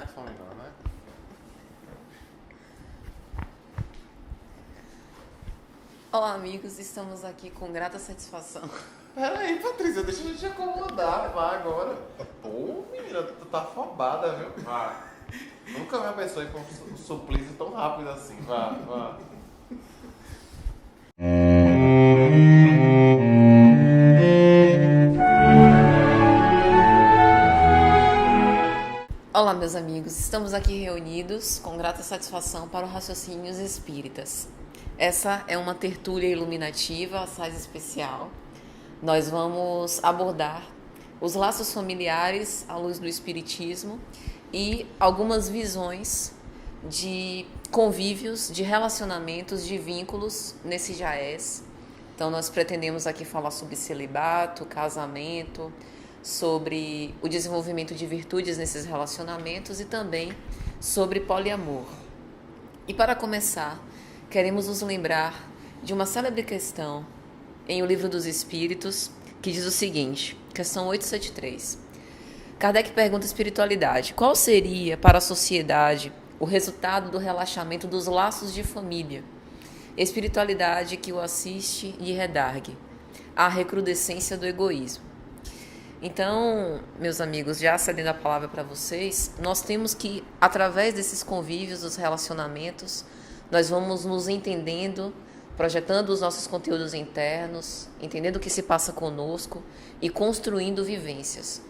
iPhone não, né? Olá, amigos, estamos aqui com grata satisfação. Peraí, Patrícia, deixa eu te acomodar, vá agora. Pô, menina, tu tá afobada, viu? Vá. Nunca me abençoe com um suplício tão rápido assim, vá. Olá, meus amigos, estamos aqui reunidos com grata satisfação para o Raciocínios Espíritas. Essa é uma tertúlia iluminativa, assaz especial. Nós vamos abordar os laços familiares à luz do Espiritismo e algumas visões de convívios, de relacionamentos, de vínculos nesse jaez. Então, nós pretendemos aqui falar sobre celibato, casamento, sobre o desenvolvimento de virtudes nesses relacionamentos e também sobre poliamor. E para começar, queremos nos lembrar de uma célebre questão em O Livro dos Espíritos, que diz o seguinte, questão 873. Kardec pergunta à espiritualidade: qual seria para a sociedade o resultado do relaxamento dos laços de família? Espiritualidade que o assiste e redargue a recrudescência do egoísmo. Então, meus amigos, já cedendo a palavra para vocês, nós temos que, através desses convívios, dos relacionamentos, nós vamos nos entendendo, projetando os nossos conteúdos internos, entendendo o que se passa conosco e construindo vivências.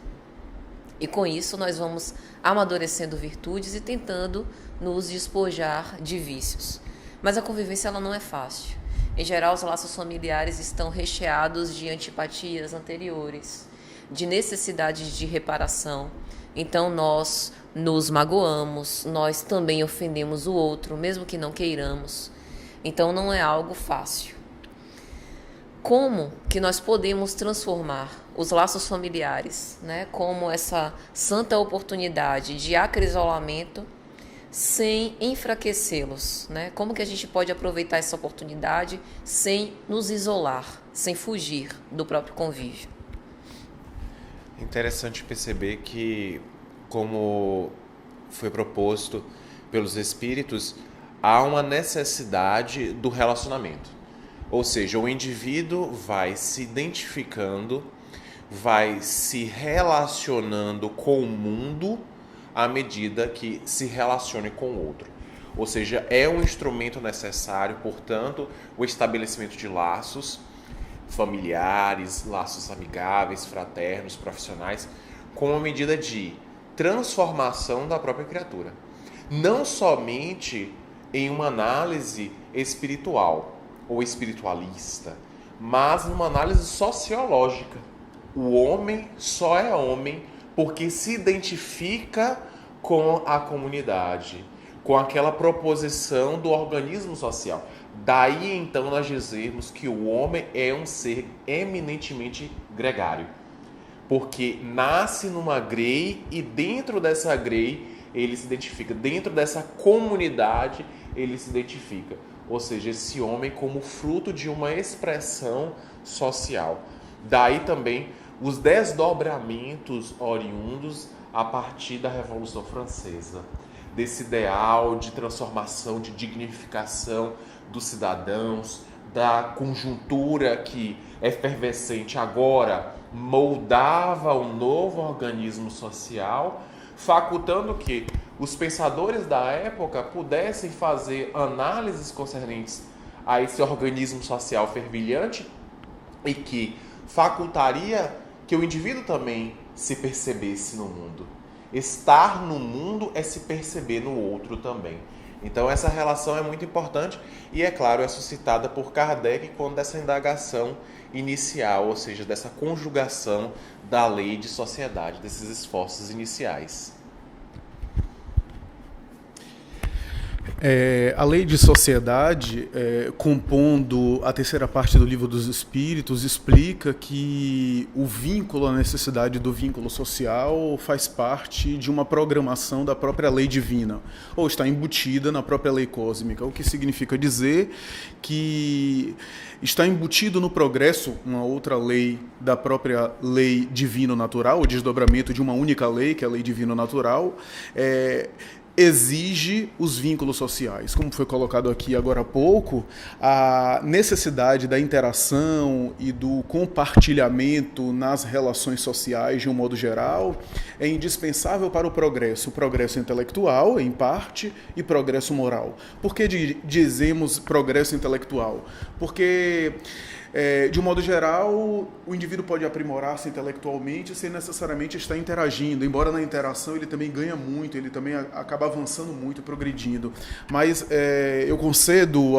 E com isso nós vamos amadurecendo virtudes e tentando nos despojar de vícios. Mas a convivência ela não é fácil. Em geral, os laços familiares estão recheados de antipatias anteriores, de necessidades de reparação. Então nós nos magoamos, nós também ofendemos o outro, mesmo que não queiramos. Então não é algo fácil. Como que nós podemos transformar os laços familiares, né, como essa santa oportunidade de acrisolamento sem enfraquecê-los, né? Como que a gente pode aproveitar essa oportunidade sem nos isolar, sem fugir do próprio convívio? Interessante perceber que, como foi proposto pelos espíritos, há uma necessidade do relacionamento. Ou seja, o indivíduo vai se identificando, vai se relacionando com o mundo à medida que se relacione com o outro. Ou seja, é um instrumento necessário, portanto, o estabelecimento de laços familiares, laços amigáveis, fraternos, profissionais, com uma medida de transformação da própria criatura. Não somente em uma análise espiritual ou espiritualista, mas numa análise sociológica. O homem só é homem porque se identifica com a comunidade, com aquela proposição do organismo social. Daí então nós dizemos que o homem é um ser eminentemente gregário, porque nasce numa grei e dentro dessa grei ele se identifica, dentro dessa comunidade ele se identifica, ou seja, esse homem como fruto de uma expressão social. Daí também os desdobramentos oriundos a partir da Revolução Francesa, desse ideal de transformação, de dignificação dos cidadãos, da conjuntura que efervescente agora moldava um novo organismo social, facultando que os pensadores da época pudessem fazer análises concernentes a esse organismo social fervilhante e que facultaria que o indivíduo também se percebesse no mundo. Estar no mundo é se perceber no outro também. Então essa relação é muito importante e, é claro, é suscitada por Kardec quando dessa indagação inicial, ou seja, dessa conjugação da lei de sociedade, desses esforços iniciais. A lei de sociedade, compondo a terceira parte do Livro dos Espíritos, explica que o vínculo, a necessidade do vínculo social faz parte de uma programação da própria lei divina, ou está embutida na própria lei cósmica, o que significa dizer que está embutido no progresso uma outra lei da própria lei divino-natural, o desdobramento de uma única lei, que é a lei divino-natural, exige os vínculos sociais. Como foi colocado aqui agora há pouco, a necessidade da interação e do compartilhamento nas relações sociais, de um modo geral, é indispensável para o progresso intelectual, em parte, e progresso moral. Por que dizemos progresso intelectual? Porque, de um modo geral, o indivíduo pode aprimorar-se intelectualmente sem necessariamente estar interagindo, embora na interação ele também ganha muito, ele também acaba avançando muito, progredindo. Mas eu concedo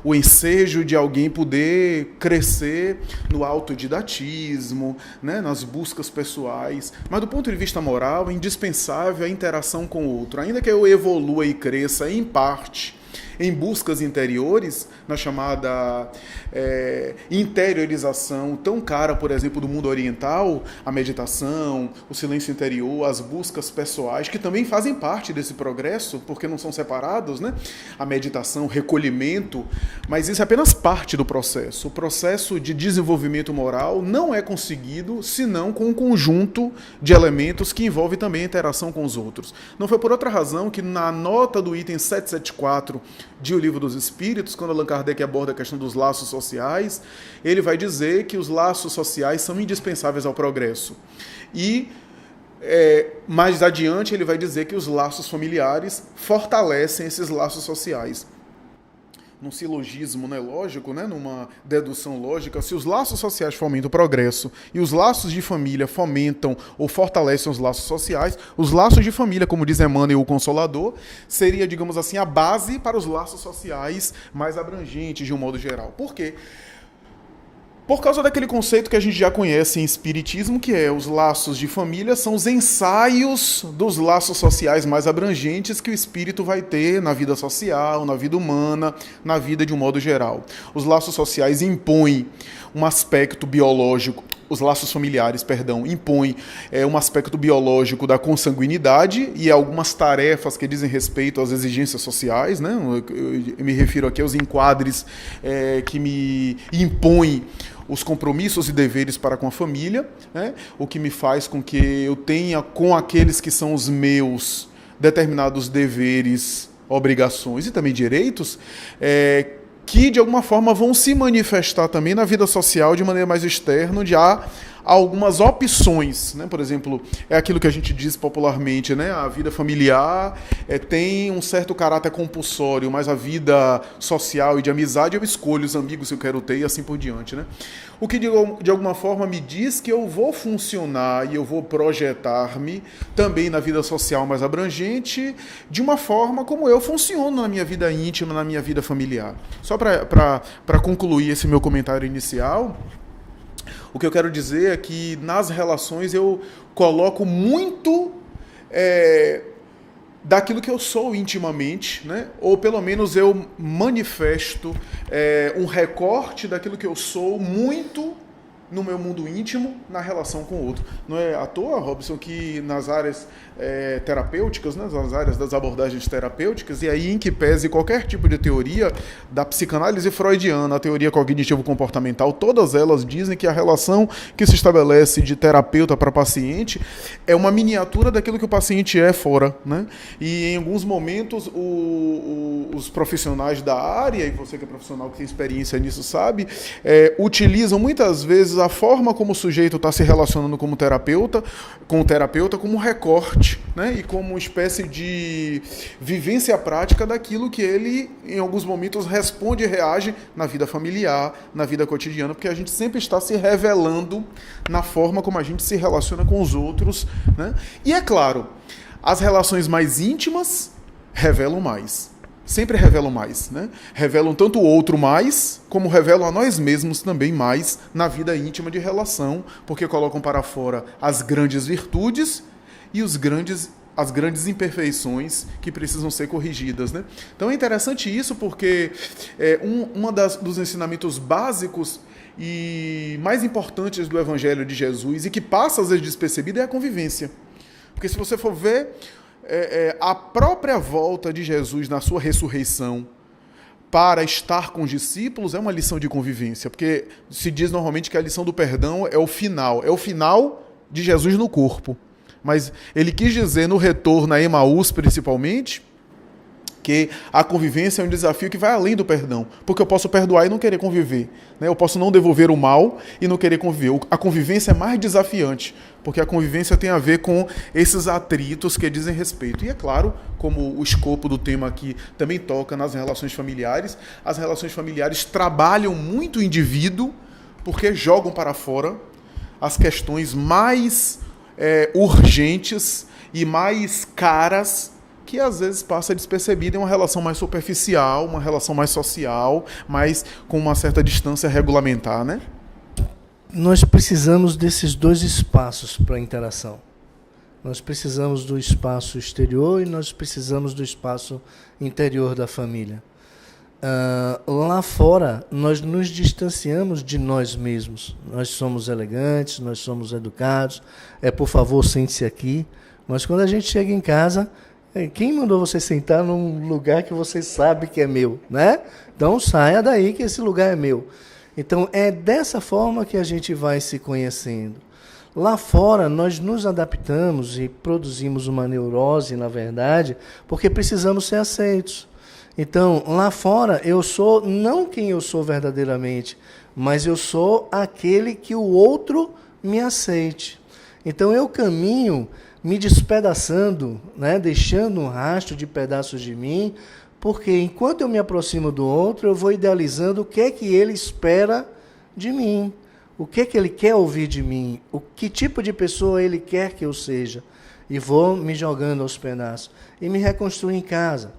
o ensejo de alguém poder crescer no autodidatismo, né, nas buscas pessoais. Mas do ponto de vista moral, é indispensável a interação com o outro. Ainda que eu evolua e cresça em parte em buscas interiores, na chamada interiorização tão cara, por exemplo, do mundo oriental, a meditação, o silêncio interior, as buscas pessoais, que também fazem parte desse progresso, porque não são separados, né? A meditação, o recolhimento, mas isso é apenas parte do processo. O processo de desenvolvimento moral não é conseguido senão com um conjunto de elementos que envolve também a interação com os outros. Não foi por outra razão que na nota do item 774 de O Livro dos Espíritos, quando Allan Kardec aborda a questão dos laços sociais, ele vai dizer que os laços sociais são indispensáveis ao progresso. E mais adiante ele vai dizer que os laços familiares fortalecem esses laços sociais. Num silogismo, né, lógico, né, numa dedução lógica, se os laços sociais fomentam o progresso e os laços de família fomentam ou fortalecem os laços sociais, os laços de família, como diz Emmanuel, o Consolador, seria, digamos assim, a base para os laços sociais mais abrangentes de um modo geral. Por quê? Por causa daquele conceito que a gente já conhece em espiritismo, que é os laços de família são os ensaios dos laços sociais mais abrangentes que o espírito vai ter na vida social, na vida humana, na vida de um modo geral. Os laços sociais impõem um aspecto biológico, os laços familiares, perdão, impõem um aspecto biológico da consanguinidade e algumas tarefas que dizem respeito às exigências sociais, né? Eu me refiro aqui aos enquadres que me impõem os compromissos e deveres para com a família, né? O que me faz com que eu tenha com aqueles que são os meus determinados deveres, obrigações e também direitos, que de alguma forma vão se manifestar também na vida social de maneira mais externa, onde há algumas opções, né? Por exemplo, é aquilo que a gente diz popularmente, né? A vida familiar tem um certo caráter compulsório, mas a vida social e de amizade eu escolho os amigos que eu quero ter e assim por diante, né? O que de alguma forma me diz que eu vou funcionar e eu vou projetar-me também na vida social mais abrangente de uma forma como eu funciono na minha vida íntima, na minha vida familiar. Só para concluir esse meu comentário inicial, o que eu quero dizer é que nas relações eu coloco muito daquilo que eu sou intimamente, né? Ou pelo menos eu manifesto um recorte daquilo que eu sou muito no meu mundo íntimo, na relação com o outro. Não é à toa, Robson, que nas áreas terapêuticas, né, nas áreas das abordagens terapêuticas, e aí em que pese qualquer tipo de teoria da psicanálise freudiana, a teoria cognitivo-comportamental, todas elas dizem que a relação que se estabelece de terapeuta para paciente é uma miniatura daquilo que o paciente é fora, né? E em alguns momentos os profissionais da área, e você que é profissional que tem experiência nisso sabe, utilizam muitas vezes a forma como o sujeito está se relacionando com o terapeuta como recorte, né? E como uma espécie de vivência prática daquilo que ele, em alguns momentos, responde e reage na vida familiar, na vida cotidiana, porque a gente sempre está se revelando na forma como a gente se relaciona com os outros, né? E é claro, as relações mais íntimas revelam mais. Sempre revelam mais, né? Revelam tanto o outro mais, como revelam a nós mesmos também mais na vida íntima de relação, porque colocam para fora as grandes virtudes e os grandes as grandes imperfeições que precisam ser corrigidas, né? Então é interessante isso porque dos ensinamentos básicos e mais importantes do Evangelho de Jesus e que passa às vezes despercebido é a convivência. Porque se você for ver a própria volta de Jesus na sua ressurreição para estar com os discípulos é uma lição de convivência, porque se diz normalmente que a lição do perdão é o final de Jesus no corpo. Mas ele quis dizer no retorno a Emaús, principalmente, que a convivência é um desafio que vai além do perdão. Porque eu posso perdoar e não querer conviver, né? Eu posso não devolver o mal e não querer conviver. A convivência é mais desafiante, porque a convivência tem a ver com esses atritos que dizem respeito. E é claro, como o escopo do tema aqui também toca nas relações familiares, as relações familiares trabalham muito o indivíduo, porque jogam para fora as questões mais urgentes e mais caras que às vezes passa despercebida em uma relação mais superficial, uma relação mais social, mas com uma certa distância regulamentar, né? Nós precisamos desses dois espaços para a interação. Nós precisamos do espaço exterior e nós precisamos do espaço interior da família. Lá fora, nós nos distanciamos de nós mesmos. Nós somos elegantes, nós somos educados. Por favor, sente-se aqui. Mas quando a gente chega em casa, quem mandou você sentar num lugar que você sabe que é meu, né? Então saia daí que esse lugar é meu. Então é dessa forma que a gente vai se conhecendo. Lá fora, nós nos adaptamos e produzimos uma neurose, na verdade, porque precisamos ser aceitos. Então, lá fora, eu sou não quem eu sou verdadeiramente, mas eu sou aquele que o outro me aceite. Então, eu caminho me despedaçando, né, deixando um rastro de pedaços de mim, porque enquanto eu me aproximo do outro, eu vou idealizando o que é que ele espera de mim, o que é que ele quer ouvir de mim, que tipo de pessoa ele quer que eu seja, e vou me jogando aos pedaços, e me reconstruo em casa.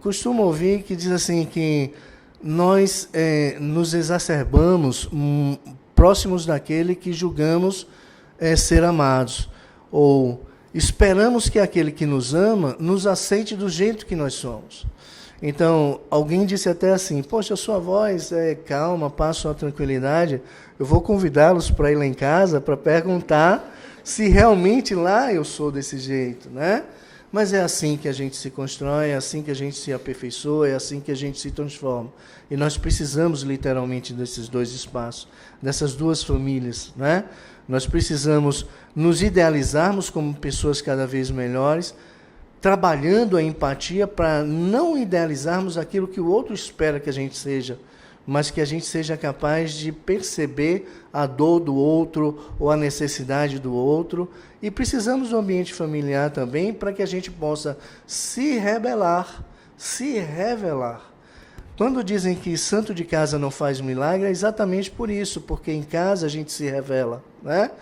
Costumo ouvir que diz assim que nós nos exacerbamos próximos daquele que julgamos ser amados, ou esperamos que aquele que nos ama nos aceite do jeito que nós somos. Então, alguém disse até assim, poxa, a sua voz é calma, passa uma tranquilidade, eu vou convidá-los para ir lá em casa para perguntar se realmente lá eu sou desse jeito, né? Mas é assim que a gente se constrói, é assim que a gente se aperfeiçoa, é assim que a gente se transforma. E nós precisamos literalmente desses dois espaços, dessas duas famílias, né? Nós precisamos nos idealizarmos como pessoas cada vez melhores, trabalhando a empatia para não idealizarmos aquilo que o outro espera que a gente seja, mas que a gente seja capaz de perceber a dor do outro ou a necessidade do outro. E precisamos do ambiente familiar também para que a gente possa se rebelar, se revelar. Quando dizem que santo de casa não faz milagre, é exatamente por isso, porque em casa a gente se revela, né?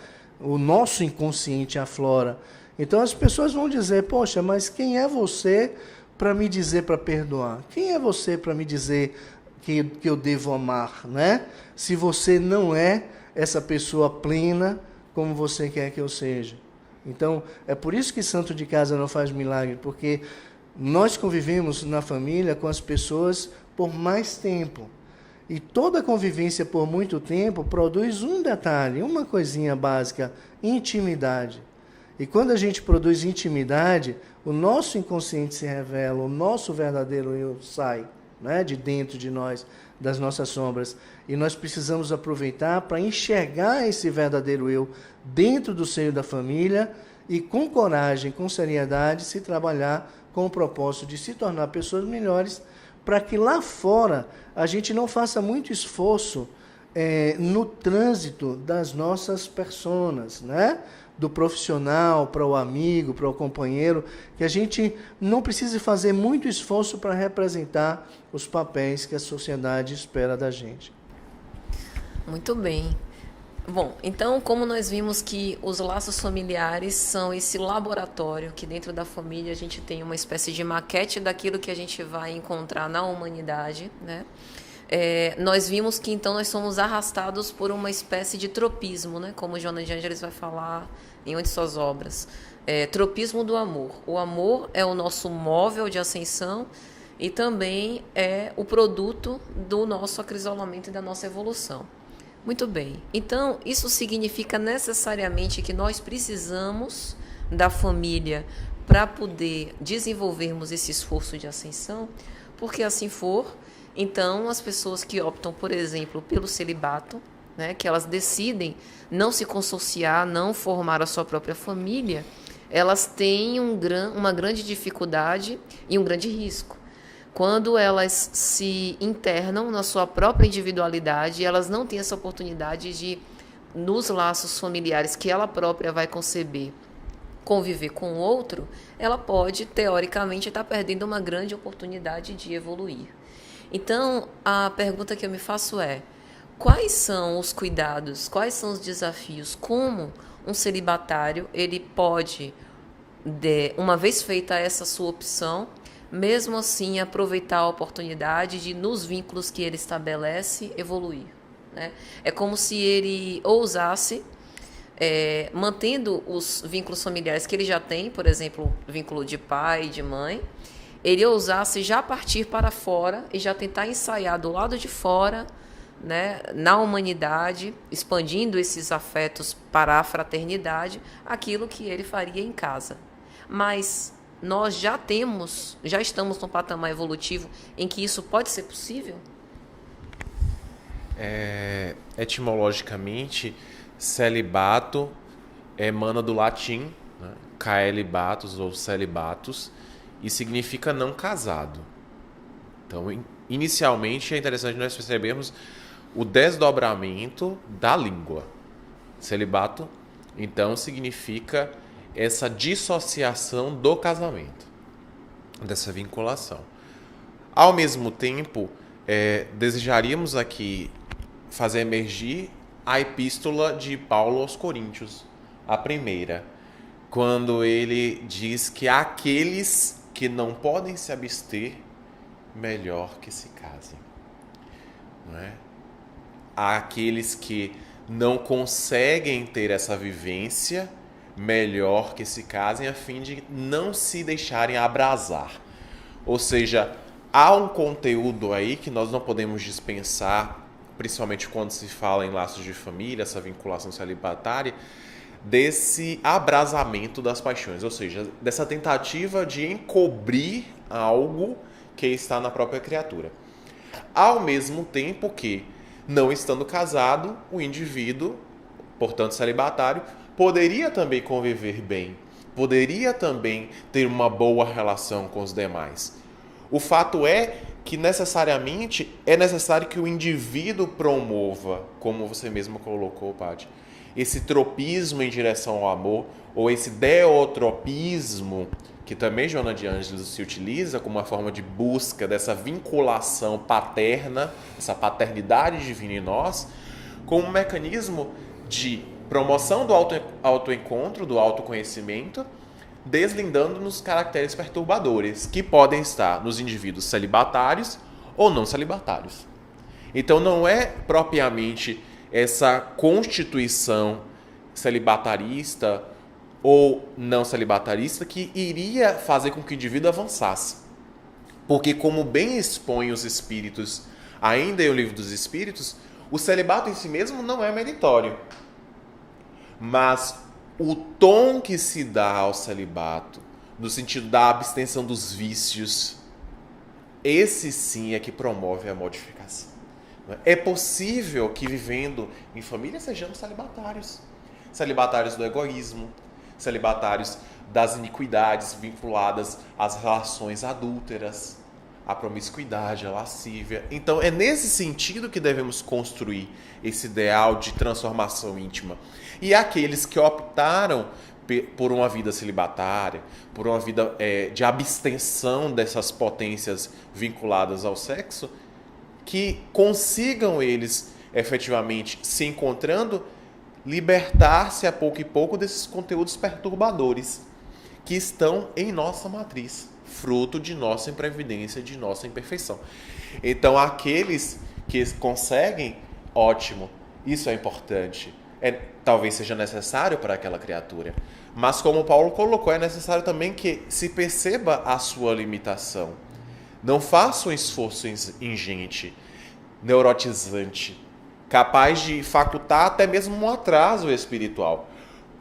O nosso inconsciente aflora. Então as pessoas vão dizer, poxa, mas quem é você para me dizer para perdoar? Quem é você para me dizer que eu devo amar, né? Se você não é essa pessoa plena como você quer que eu seja. Então, é por isso que santo de casa não faz milagre, porque nós convivemos na família com as pessoas por mais tempo. E toda convivência por muito tempo produz um detalhe, uma coisinha básica, intimidade. E quando a gente produz intimidade, o nosso inconsciente se revela, o nosso verdadeiro eu sai, né, de dentro de nós, das nossas sombras. E nós precisamos aproveitar para enxergar esse verdadeiro eu dentro do seio da família e com coragem, com seriedade, se trabalhar com o propósito de se tornar pessoas melhores, para que lá fora a gente não faça muito esforço no trânsito das nossas personas, né? Do profissional para o amigo, para o companheiro, que a gente não precise fazer muito esforço para representar os papéis que a sociedade espera da gente. Muito bem. Bom, então, como nós vimos que os laços familiares são esse laboratório, que dentro da família a gente tem uma espécie de maquete daquilo que a gente vai encontrar na humanidade, né? Nós vimos que então nós somos arrastados por uma espécie de tropismo, né? Como Joana de Ângeles vai falar em uma de suas obras. tropismo do amor. O amor é o nosso móvel de ascensão e também é o produto do nosso acrisolamento e da nossa evolução. Muito bem. Então, isso significa necessariamente que nós precisamos da família para poder desenvolvermos esse esforço de ascensão, porque assim for, então as pessoas que optam, por exemplo, pelo celibato, né, que elas decidem não se consorciar, não formar a sua própria família, elas têm uma grande dificuldade e um grande risco. Quando elas se internam na sua própria individualidade, elas não têm essa oportunidade de, nos laços familiares que ela própria vai conceber, conviver com o outro, ela pode, teoricamente, estar perdendo uma grande oportunidade de evoluir. Então, a pergunta que eu me faço é: quais são os cuidados, quais são os desafios, como um celibatário ele pode, uma vez feita essa sua opção, mesmo assim aproveitar a oportunidade de, nos vínculos que ele estabelece, evoluir, né? É como se ele ousasse, mantendo os vínculos familiares que ele já tem, por exemplo, vínculo de pai, de mãe, ele ousasse já partir para fora e já tentar ensaiar do lado de fora, né, na humanidade, expandindo esses afetos para a fraternidade, aquilo que ele faria em casa. Mas nós já estamos num patamar evolutivo em que isso pode ser possível? Etimologicamente, celibato emana do latim, né, caelibatus ou celibatus, e significa não casado. Então, inicialmente, é interessante nós percebermos o desdobramento da língua. Celibato, então, significa essa dissociação do casamento, dessa vinculação. Ao mesmo tempo, desejaríamos aqui fazer emergir a epístola de Paulo aos Coríntios, a primeira, quando ele diz que aqueles que não podem se abster, melhor que se casem. Não é? Aqueles que não conseguem ter essa vivência, melhor que se casem, a fim de não se deixarem abrasar. Ou seja, há um conteúdo aí que nós não podemos dispensar, principalmente quando se fala em laços de família, essa vinculação celibatária, desse abrasamento das paixões, ou seja, dessa tentativa de encobrir algo que está na própria criatura. Ao mesmo tempo que, não estando casado, o indivíduo, portanto celibatário, poderia também conviver bem, poderia também ter uma boa relação com os demais. O fato é que necessariamente é necessário que o indivíduo promova, como você mesmo colocou, Paty, esse tropismo em direção ao amor, ou esse deotropismo, que também Joana de Ângeles se utiliza como uma forma de busca dessa vinculação paterna, essa paternidade divina em nós, como um mecanismo de promoção do autoencontro, do autoconhecimento, deslindando-nos caracteres perturbadores, que podem estar nos indivíduos celibatários ou não celibatários. Então não é propriamente essa constituição celibatarista ou não celibatarista que iria fazer com que o indivíduo avançasse. Porque, como bem expõem os espíritos, ainda em O Livro dos Espíritos, o celibato em si mesmo não é meritório. Mas o tom que se dá ao celibato, no sentido da abstenção dos vícios, esse sim é que promove a modificação. É possível que, vivendo em família, sejamos celibatários. Celibatários do egoísmo, celibatários das iniquidades vinculadas às relações adúlteras, à promiscuidade, à lascívia. Então, é nesse sentido que devemos construir esse ideal de transformação íntima. E aqueles que optaram por uma vida celibatária, por uma vida de abstenção dessas potências vinculadas ao sexo, que consigam eles, efetivamente, se encontrando, libertar-se a pouco e pouco desses conteúdos perturbadores que estão em nossa matriz, fruto de nossa imprevidência, de nossa imperfeição. Então, aqueles que conseguem, ótimo, isso é importante. Talvez seja necessário para aquela criatura. Mas como Paulo colocou, é necessário também que se perceba a sua limitação. Não faça um esforço ingente, neurotizante, capaz de facultar até mesmo um atraso espiritual.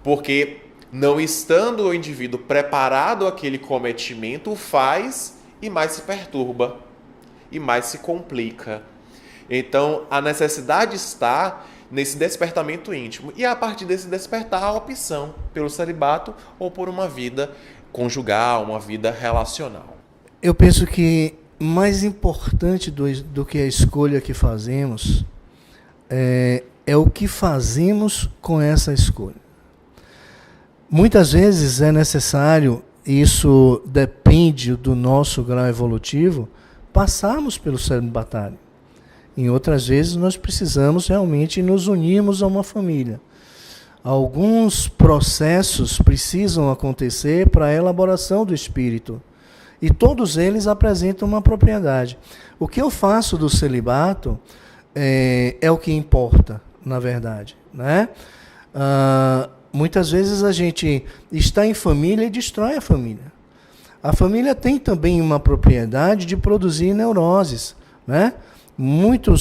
Porque não estando o indivíduo preparado àquele cometimento, o faz e mais se perturba, e mais se complica. Então, a necessidade está nesse despertamento íntimo. E a partir desse despertar, a opção pelo celibato ou por uma vida conjugal, uma vida relacional. Eu penso que mais importante do que a escolha que fazemos é o que fazemos com essa escolha. Muitas vezes é necessário, isso depende do nosso grau evolutivo, passarmos pelo celibatário. Em outras vezes nós precisamos realmente nos unirmos a uma família. Alguns processos precisam acontecer para a elaboração do espírito. E todos eles apresentam uma propriedade. O que eu faço do celibato é o que importa, na verdade, né? Muitas vezes a gente está em família e destrói a família. A família tem também uma propriedade de produzir neuroses, né?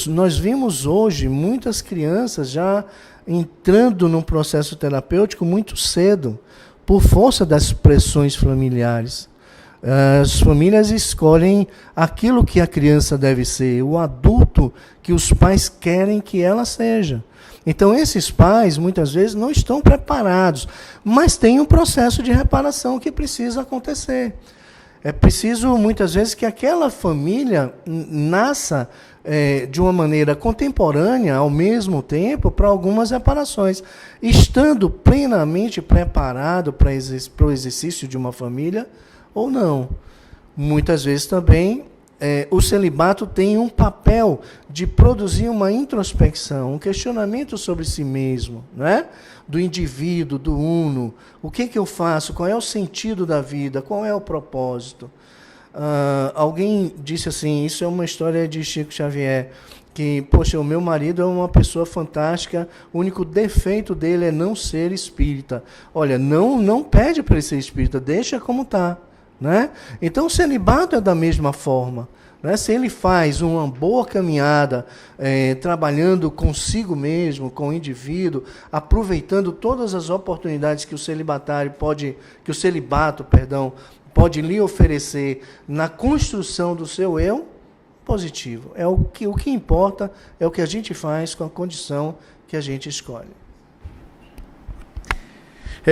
Nós vimos hoje muitas crianças já entrando num processo terapêutico muito cedo, por força das pressões familiares. As famílias escolhem aquilo que a criança deve ser, o adulto que os pais querem que ela seja. Então, esses pais, muitas vezes, não estão preparados, mas tem um processo de reparação que precisa acontecer. É preciso, muitas vezes, que aquela família nasça de uma maneira contemporânea, ao mesmo tempo, para algumas reparações. Estando plenamente preparado para o exercício de uma família ou não. Muitas vezes também o celibato tem um papel de produzir uma introspecção, um questionamento sobre si mesmo, né? Do indivíduo, do uno. O que eu faço? Qual é o sentido da vida? Qual é o propósito? Alguém disse assim, isso é uma história de Chico Xavier, que, poxa, o meu marido é uma pessoa fantástica, o único defeito dele é não ser espírita. Olha, não pede para ele ser espírita, deixa como está. Né? Então o celibato é da mesma forma. Né? Se ele faz uma boa caminhada, trabalhando consigo mesmo, com o indivíduo, aproveitando todas as oportunidades que o celibato pode lhe oferecer na construção do seu eu, positivo. O que importa é o que a gente faz com a condição que a gente escolhe.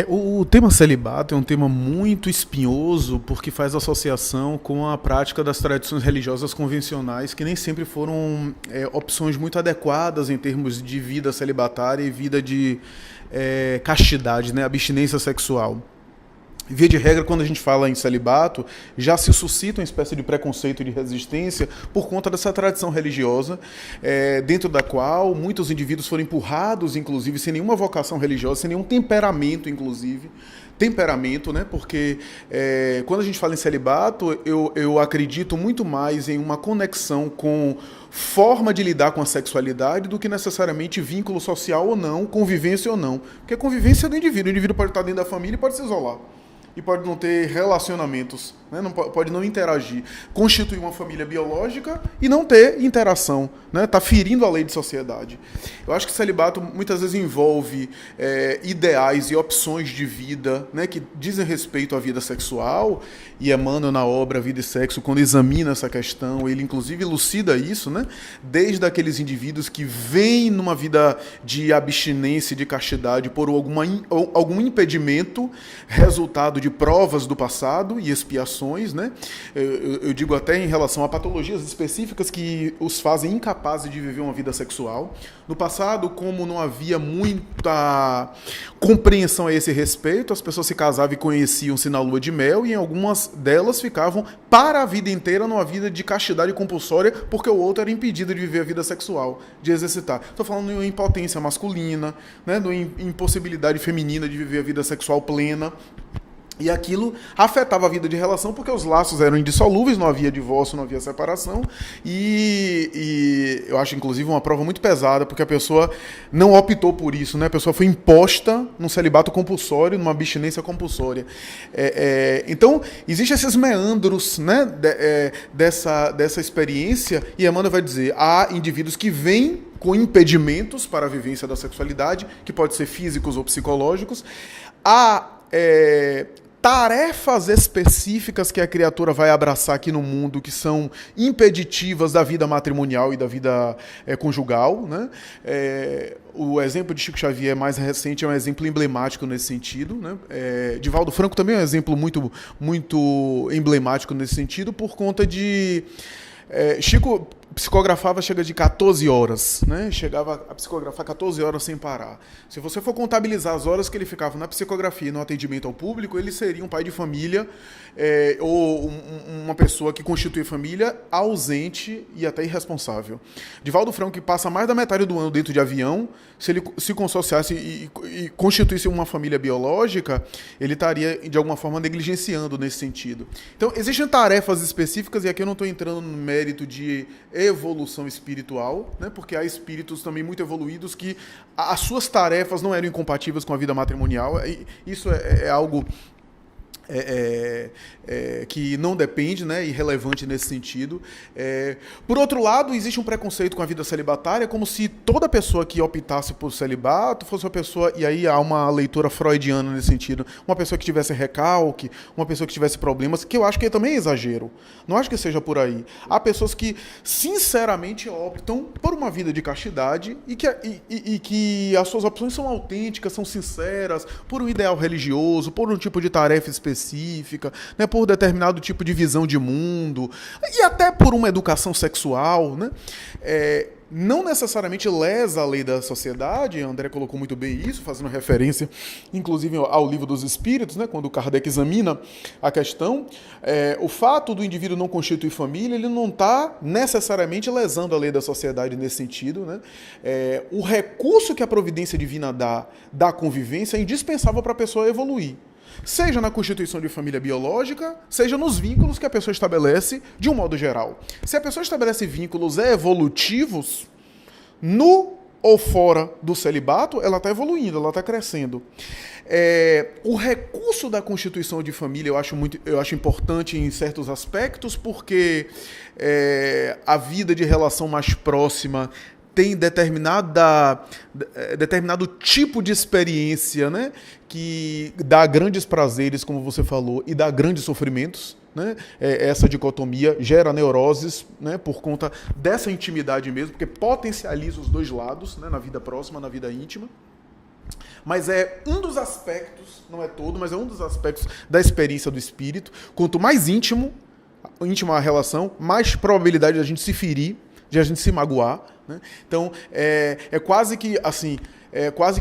O tema celibato é um tema muito espinhoso porque faz associação com a prática das tradições religiosas convencionais que nem sempre foram opções muito adequadas em termos de vida celibatária e vida de castidade, né, abstinência sexual. Via de regra, quando a gente fala em celibato, já se suscita uma espécie de preconceito e de resistência por conta dessa tradição religiosa, dentro da qual muitos indivíduos foram empurrados, inclusive, sem nenhuma vocação religiosa, sem nenhum temperamento, inclusive. Temperamento, né? Porque quando a gente fala em celibato, eu acredito muito mais em uma conexão com forma de lidar com a sexualidade do que necessariamente vínculo social ou não, convivência ou não. Porque a convivência é do indivíduo. O indivíduo pode estar dentro da família e pode se isolar. E pode não ter relacionamentos, né? Pode não interagir. Constituir uma família biológica e não ter interação. Está ferindo a lei de sociedade. Eu acho que celibato muitas vezes envolve ideais e opções de vida, né, que dizem respeito à vida sexual, e Emmanuel, na obra Vida e Sexo, quando examina essa questão, ele inclusive elucida isso, né, desde aqueles indivíduos que vêm numa vida de abstinência e de castidade por algum impedimento, resultado de provas do passado e expiações, né? Eu digo até em relação a patologias específicas que os fazem incapazes de viver uma vida sexual. No passado, como não havia muita compreensão a esse respeito, as pessoas se casavam e conheciam-se na lua de mel, e em algumas delas ficavam para a vida inteira numa vida de castidade compulsória, porque o outro era impedido de viver a vida sexual, de exercitar. Estou falando em impotência masculina, né, de impossibilidade feminina de viver a vida sexual plena. E aquilo afetava a vida de relação porque os laços eram indissolúveis, não havia divórcio, não havia separação. E eu acho, inclusive, uma prova muito pesada, porque a pessoa não optou por isso, né? A pessoa foi imposta num celibato compulsório, numa abstinência compulsória. Então, existem esses meandros, né? Dessa experiência, e Emmanuel vai dizer, há indivíduos que vêm com impedimentos para a vivência da sexualidade, que podem ser físicos ou psicológicos. Há tarefas específicas que a criatura vai abraçar aqui no mundo, que são impeditivas da vida matrimonial e da vida conjugal, né? O exemplo de Chico Xavier mais recente é um exemplo emblemático nesse sentido, né? Divaldo Franco também é um exemplo muito, muito emblemático nesse sentido, por conta de... Chico psicografava cerca de 14 horas, né? Chegava a psicografar 14 horas sem parar. Se você for contabilizar as horas que ele ficava na psicografia e no atendimento ao público, ele seria um pai de família ou uma pessoa que constitui família ausente e até irresponsável. Divaldo Franco, que passa mais da metade do ano dentro de avião, se ele se consociasse e constituísse uma família biológica, ele estaria, de alguma forma, negligenciando nesse sentido. Então, existem tarefas específicas, e aqui eu não estou entrando no mérito de evolução espiritual, né? Porque há espíritos também muito evoluídos que as suas tarefas não eram incompatíveis com a vida matrimonial. Isso é algo que não depende, né, irrelevante nesse sentido. Por outro lado, existe um preconceito com a vida celibatária, como se toda pessoa que optasse por celibato fosse uma pessoa, e aí há uma leitura freudiana nesse sentido, uma pessoa que tivesse recalque, uma pessoa que tivesse problemas, que eu acho que também é exagero. Não acho que seja por aí. Há pessoas que sinceramente optam por uma vida de castidade e que as suas opções são autênticas, são sinceras, por um ideal religioso, por um tipo de tarefa específica, né, por determinado tipo de visão de mundo, e até por uma educação sexual, né? Não necessariamente lesa a lei da sociedade. André colocou muito bem isso, fazendo referência, inclusive, ao Livro dos Espíritos, né, quando Kardec examina a questão. O fato do indivíduo não constituir família, ele não está necessariamente lesando a lei da sociedade nesse sentido, né? O recurso que a providência divina dá da convivência é indispensável para a pessoa evoluir. Seja na constituição de família biológica, seja nos vínculos que a pessoa estabelece de um modo geral. Se a pessoa estabelece vínculos evolutivos, no ou fora do celibato, ela está evoluindo, ela está crescendo. O recurso da constituição de família eu acho importante em certos aspectos, porque a vida de relação mais próxima tem determinado tipo de experiência, né, que dá grandes prazeres, como você falou, e dá grandes sofrimentos, né? Essa dicotomia gera neuroses, né, por conta dessa intimidade mesmo, porque potencializa os dois lados, né, na vida próxima, na vida íntima. Mas é um dos aspectos, não é todo, mas é um dos aspectos da experiência do espírito. Quanto mais íntima a relação, mais probabilidade de a gente se ferir, de a gente se magoar, né? Então, quase que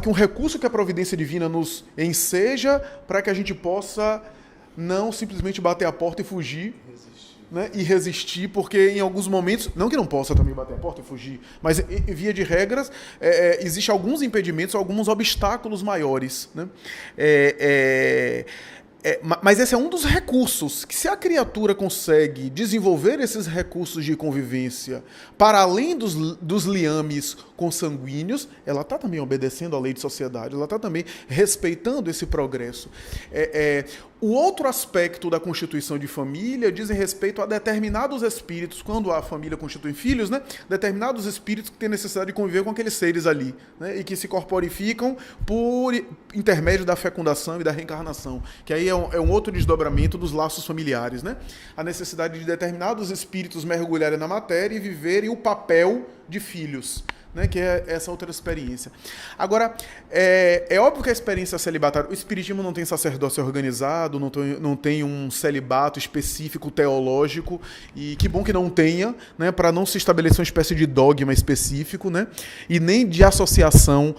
um recurso que a providência divina nos enseja para que a gente possa não simplesmente bater a porta e fugir, né? E resistir, porque em alguns momentos, não que não possa também bater a porta e fugir, mas em via de regras, existem alguns impedimentos, alguns obstáculos maiores, né? Mas esse é um dos recursos, que se a criatura consegue desenvolver esses recursos de convivência para além dos liames consanguíneos, ela está também obedecendo à lei de sociedade, ela está também respeitando esse progresso. O outro aspecto da constituição de família diz respeito a determinados espíritos, quando a família constitui filhos, né? Determinados espíritos que têm necessidade de conviver com aqueles seres ali, né? E que se corporificam por intermédio da fecundação e da reencarnação, que aí é um outro desdobramento dos laços familiares, né? A necessidade de determinados espíritos mergulharem na matéria e viverem o papel de filhos, né, que é essa outra experiência. Agora, é óbvio que a experiência celibatária, o espiritismo não tem sacerdócio organizado, não tem um celibato específico teológico, e que bom que não tenha, né, para não se estabelecer uma espécie de dogma específico, né, e nem de associação,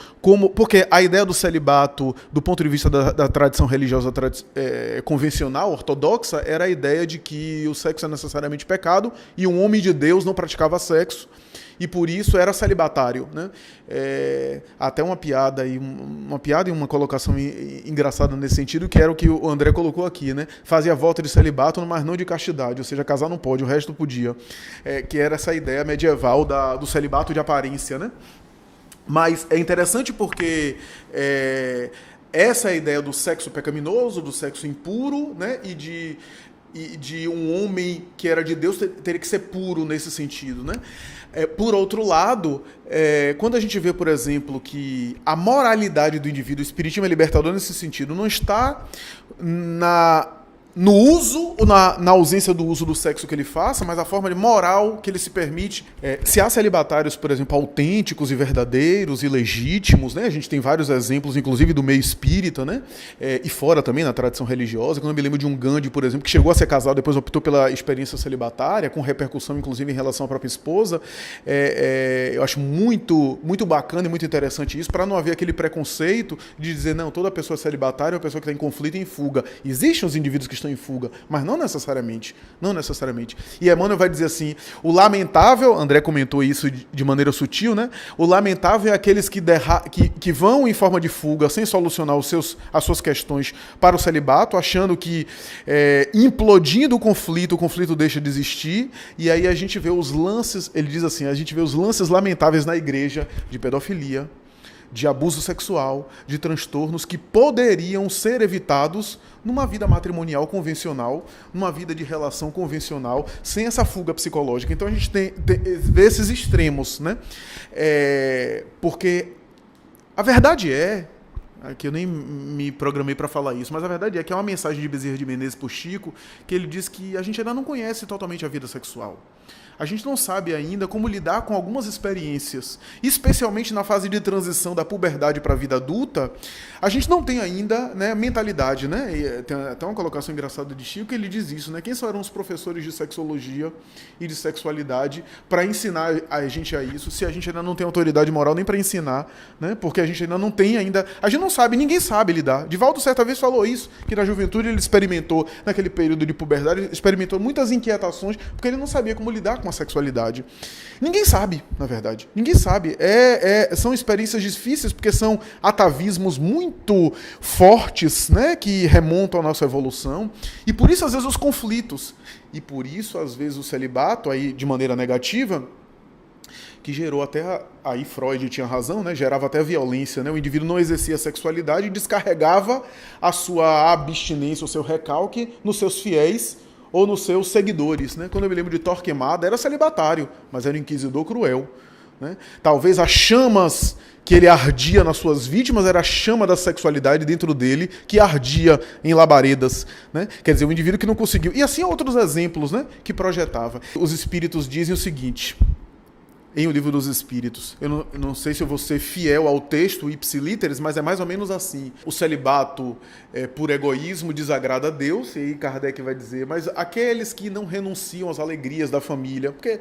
porque a ideia do celibato, do ponto de vista da tradição religiosa convencional, ortodoxa, era a ideia de que o sexo é necessariamente pecado e um homem de Deus não praticava sexo, e por isso era celibatário, né? Até uma piada e uma colocação engraçada nesse sentido, que era o que o André colocou aqui, né? Fazia voto de celibato, mas não de castidade, ou seja, casar não pode, o resto podia. Que era essa ideia medieval do celibato de aparência, né? Mas é interessante porque essa é a ideia do sexo pecaminoso, do sexo impuro, né? E de um homem que era de Deus teria que ser puro nesse sentido, né? Por outro lado, quando a gente vê, por exemplo, que a moralidade do indivíduo, o espiritismo é libertador nesse sentido, não está no uso, ou na ausência do uso do sexo que ele faça, mas a forma de moral que ele se permite. Se há celibatários, por exemplo, autênticos e verdadeiros e legítimos, né? A gente tem vários exemplos, inclusive do meio espírita, né? E fora também, na tradição religiosa. Quando eu me lembro de um Gandhi, por exemplo, que chegou a ser casado, depois optou pela experiência celibatária, com repercussão, inclusive, em relação à própria esposa. Eu acho muito, muito bacana e muito interessante isso, para não haver aquele preconceito de dizer, não, toda pessoa celibatária é uma pessoa que está em conflito e em fuga. Existem os indivíduos que estão em fuga, mas não necessariamente. E Emmanuel vai dizer assim, o lamentável, André comentou isso de maneira sutil, né? O lamentável é aqueles que vão em forma de fuga, sem solucionar as suas questões para o celibato, achando que implodindo o conflito deixa de existir, e aí a gente vê os lances, ele diz assim, a gente vê os lances lamentáveis na igreja de pedofilia, de abuso sexual, de transtornos que poderiam ser evitados numa vida matrimonial convencional, numa vida de relação convencional, sem essa fuga psicológica. Então a gente vê esses extremos, né? Porque a verdade que eu nem me programei para falar isso, mas a verdade é que é uma mensagem de Bezerra de Menezes para o Chico, que ele diz que a gente ainda não conhece totalmente a vida sexual. A gente não sabe ainda como lidar com algumas experiências, especialmente na fase de transição da puberdade para a vida adulta. A gente não tem ainda, né, mentalidade, né? E tem até uma colocação engraçada de Chico, que ele diz isso, né? Quem eram os professores de sexologia e de sexualidade para ensinar a gente a isso, se a gente ainda não tem autoridade moral nem para ensinar, né? Porque a gente ainda não tem ainda, a gente não sabe, ninguém sabe lidar. Divaldo certa vez falou isso, que na juventude ele experimentou, naquele período de puberdade, experimentou muitas inquietações, porque ele não sabia como lidar com a sexualidade. Ninguém sabe, na verdade. Ninguém sabe. São experiências difíceis, porque são atavismos muito fortes, né, que remontam à nossa evolução. E por isso, às vezes, os conflitos. E por isso, às vezes, o celibato, aí, de maneira negativa, que gerou até, aí Freud tinha razão, né, gerava até violência, né, o indivíduo não exercia a sexualidade e descarregava a sua abstinência, o seu recalque nos seus fiéis ou nos seus seguidores, né? Quando eu me lembro de Torquemada, era celibatário, mas era um inquisidor cruel, né? Talvez as chamas que ele ardia nas suas vítimas era a chama da sexualidade dentro dele, que ardia em labaredas, né? Quer dizer, um indivíduo que não conseguiu. E assim outros exemplos, né, que projetava. Os espíritos dizem o seguinte, em O Livro dos Espíritos. Eu não sei se eu vou ser fiel ao texto ipsilíteres, mas é mais ou menos assim. O celibato, por egoísmo, desagrada a Deus, e aí Kardec vai dizer, mas aqueles que não renunciam às alegrias da família, porque,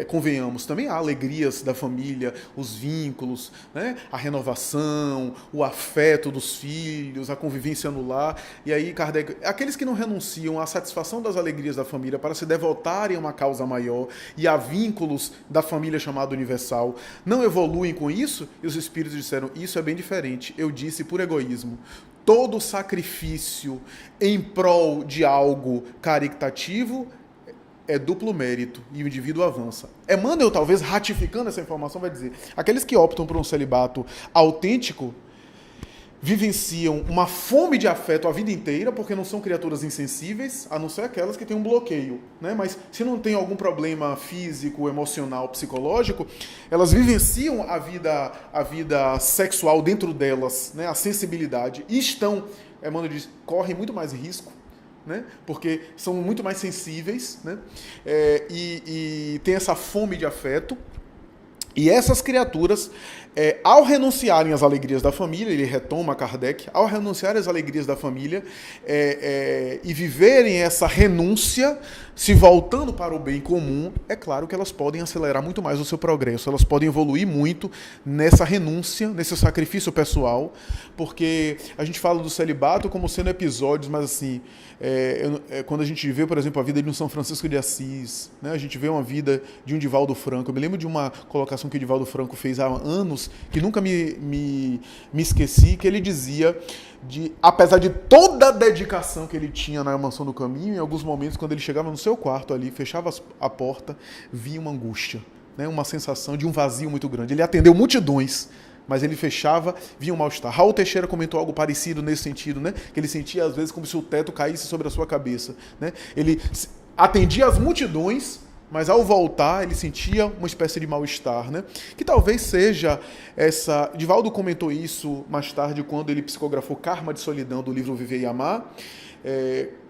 convenhamos, também há alegrias da família, os vínculos, né? A renovação, o afeto dos filhos, a convivência no lar. E aí Kardec, aqueles que não renunciam à satisfação das alegrias da família para se devotarem a uma causa maior e a vínculos da família chamada universal, não evoluem com isso? E os espíritos disseram, isso é bem diferente. Eu disse por egoísmo. Todo sacrifício em prol de algo caritativo é duplo mérito e o indivíduo avança. Emmanuel, talvez ratificando essa informação, vai dizer, aqueles que optam por um celibato autêntico vivenciam uma fome de afeto a vida inteira, porque não são criaturas insensíveis, a não ser aquelas que têm um bloqueio, né? Mas se não tem algum problema físico, emocional, psicológico, elas vivenciam a vida sexual dentro delas, né? A sensibilidade, e Emmanuel diz, correm muito mais risco, né? Porque são muito mais sensíveis, né? E tem essa fome de afeto. E essas criaturas, ao renunciarem às alegrias da família, ele retoma Kardec, ao renunciarem às alegrias da família e viverem essa renúncia, se voltando para o bem comum, é claro que elas podem acelerar muito mais o seu progresso, elas podem evoluir muito nessa renúncia, nesse sacrifício pessoal, porque a gente fala do celibato como sendo episódios, mas assim, quando a gente vê, por exemplo, a vida de um São Francisco de Assis, né, a gente vê uma vida de um Divaldo Franco. Eu me lembro de uma colocação que o Divaldo Franco fez há anos, que nunca me esqueci, que ele dizia, apesar de toda a dedicação que ele tinha na Mansão do Caminho, em alguns momentos, quando ele chegava no seu quarto ali, fechava a porta, via uma angústia, né, uma sensação de um vazio muito grande. Ele atendeu multidões, mas ele fechava, vinha um mal-estar. Raul Teixeira comentou algo parecido nesse sentido, né, que ele sentia às vezes como se o teto caísse sobre a sua cabeça, né? Ele atendia as multidões, mas ao voltar ele sentia uma espécie de mal-estar, né? Que talvez seja essa... Divaldo comentou isso mais tarde quando ele psicografou Karma de Solidão, do livro Viver e Amar,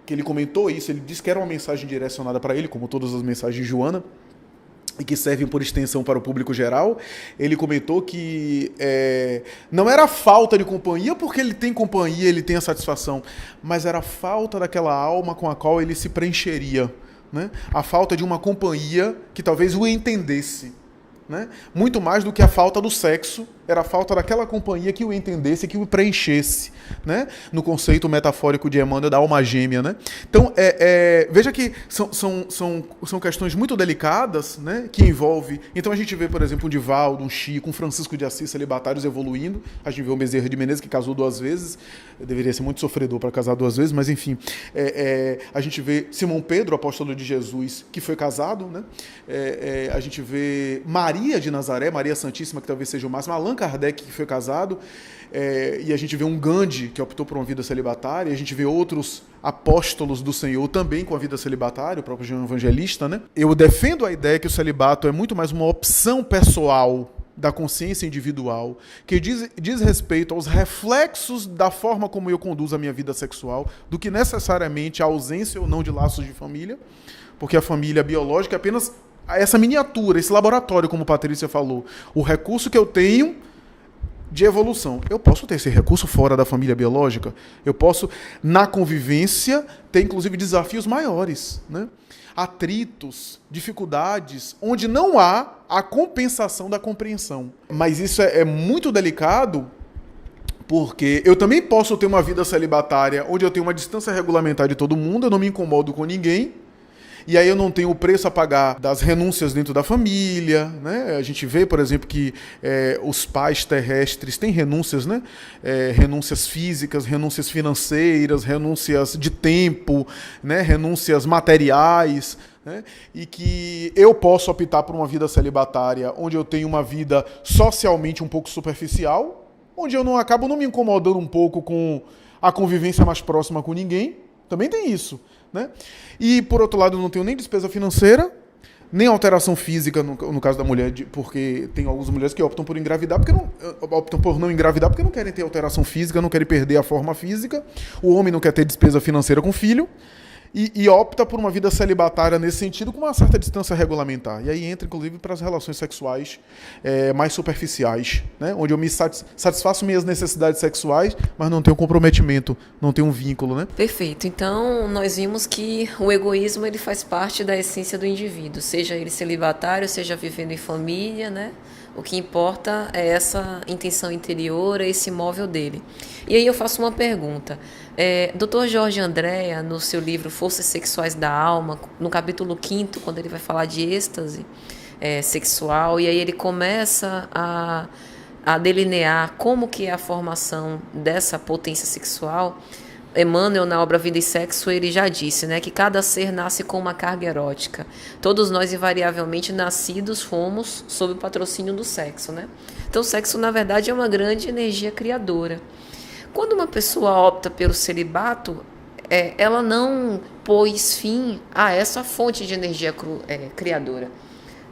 que ele comentou isso, ele disse que era uma mensagem direcionada para ele, como todas as mensagens de Joana, e que servem por extensão para o público geral. Ele comentou que não era falta de companhia, porque ele tem companhia, ele tem a satisfação, mas era a falta daquela alma com a qual ele se preencheria, né? A falta de uma companhia que talvez o entendesse, né? Muito mais do que a falta do sexo, era a falta daquela companhia que o entendesse, que o preenchesse, né? No conceito metafórico de Emmanuel da alma gêmea, né? Então, veja que são questões muito delicadas, né? Que envolve... Então, a gente vê, por exemplo, um Divaldo, um Chico, um Francisco de Assis, celibatários evoluindo. A gente vê o Bezerra de Menezes, que casou 2 vezes. Deveria ser muito sofredor para casar 2 vezes, mas, enfim. A gente vê Simão Pedro, apóstolo de Jesus, que foi casado, né? A gente vê Maria de Nazaré, Maria Santíssima, que talvez seja o máximo, Allan Kardec, que foi casado, e a gente vê um Gandhi, que optou por uma vida celibatária, e a gente vê outros apóstolos do Senhor também com a vida celibatária, o próprio João Evangelista, né? Eu defendo a ideia que o celibato é muito mais uma opção pessoal da consciência individual, que diz respeito aos reflexos da forma como eu conduzo a minha vida sexual, do que necessariamente a ausência ou não de laços de família, porque a família biológica é apenas essa miniatura, esse laboratório, como Patrícia falou, o recurso que eu tenho de evolução. Eu posso ter esse recurso fora da família biológica? Eu posso, na convivência, ter inclusive desafios maiores, né? Atritos, dificuldades, onde não há a compensação da compreensão. Mas isso é muito delicado, porque eu também posso ter uma vida celibatária onde eu tenho uma distância regulamentar de todo mundo, eu não me incomodo com ninguém, e aí eu não tenho o preço a pagar das renúncias dentro da família, né? A gente vê, por exemplo, que os pais terrestres têm renúncias, né? Renúncias físicas, renúncias financeiras, renúncias de tempo, né? Renúncias materiais, né? E que eu posso optar por uma vida celibatária onde eu tenho uma vida socialmente um pouco superficial, onde eu acabo não me incomodando um pouco com a convivência mais próxima com ninguém. Também tem isso, né? E, por outro lado, eu não tenho nem despesa financeira, nem alteração física, no caso da mulher, porque tem algumas mulheres que optam por engravidar, optam por não engravidar porque não querem ter alteração física, não querem perder a forma física. O homem não quer ter despesa financeira com filho. E opta por uma vida celibatária nesse sentido, com uma certa distância regulamentar. E aí entra, inclusive, para as relações sexuais mais superficiais, né? Onde eu me satisfaço minhas necessidades sexuais, mas não tenho comprometimento, não tenho um vínculo, né? Perfeito. Então, nós vimos que o egoísmo ele faz parte da essência do indivíduo, seja ele celibatário, seja vivendo em família, né? O que importa é essa intenção interior, é esse móvel dele. E aí eu faço uma pergunta. Dr. Jorge Andréa, no seu livro Forças Sexuais da Alma, no capítulo 5º, quando ele vai falar de êxtase sexual, e aí ele começa a delinear como que é a formação dessa potência sexual. Emmanuel, na obra Vida e Sexo, ele já disse, né, que cada ser nasce com uma carga erótica. Todos nós, invariavelmente, nascidos, fomos sob o patrocínio do sexo, né? Então, o sexo, na verdade, é uma grande energia criadora. Quando uma pessoa opta pelo celibato, ela não pôs fim a essa fonte de energia criadora.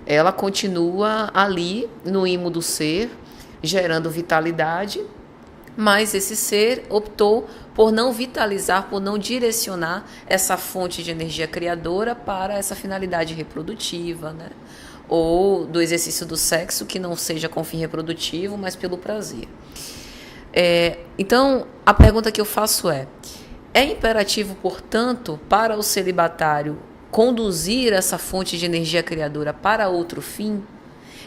Ela continua ali, no imo do ser, gerando vitalidade, mas esse ser optou por não vitalizar, por não direcionar essa fonte de energia criadora para essa finalidade reprodutiva, né? Ou do exercício do sexo que não seja com fim reprodutivo, mas pelo prazer. Então, a pergunta que eu faço é imperativo, portanto, para o celibatário conduzir essa fonte de energia criadora para outro fim,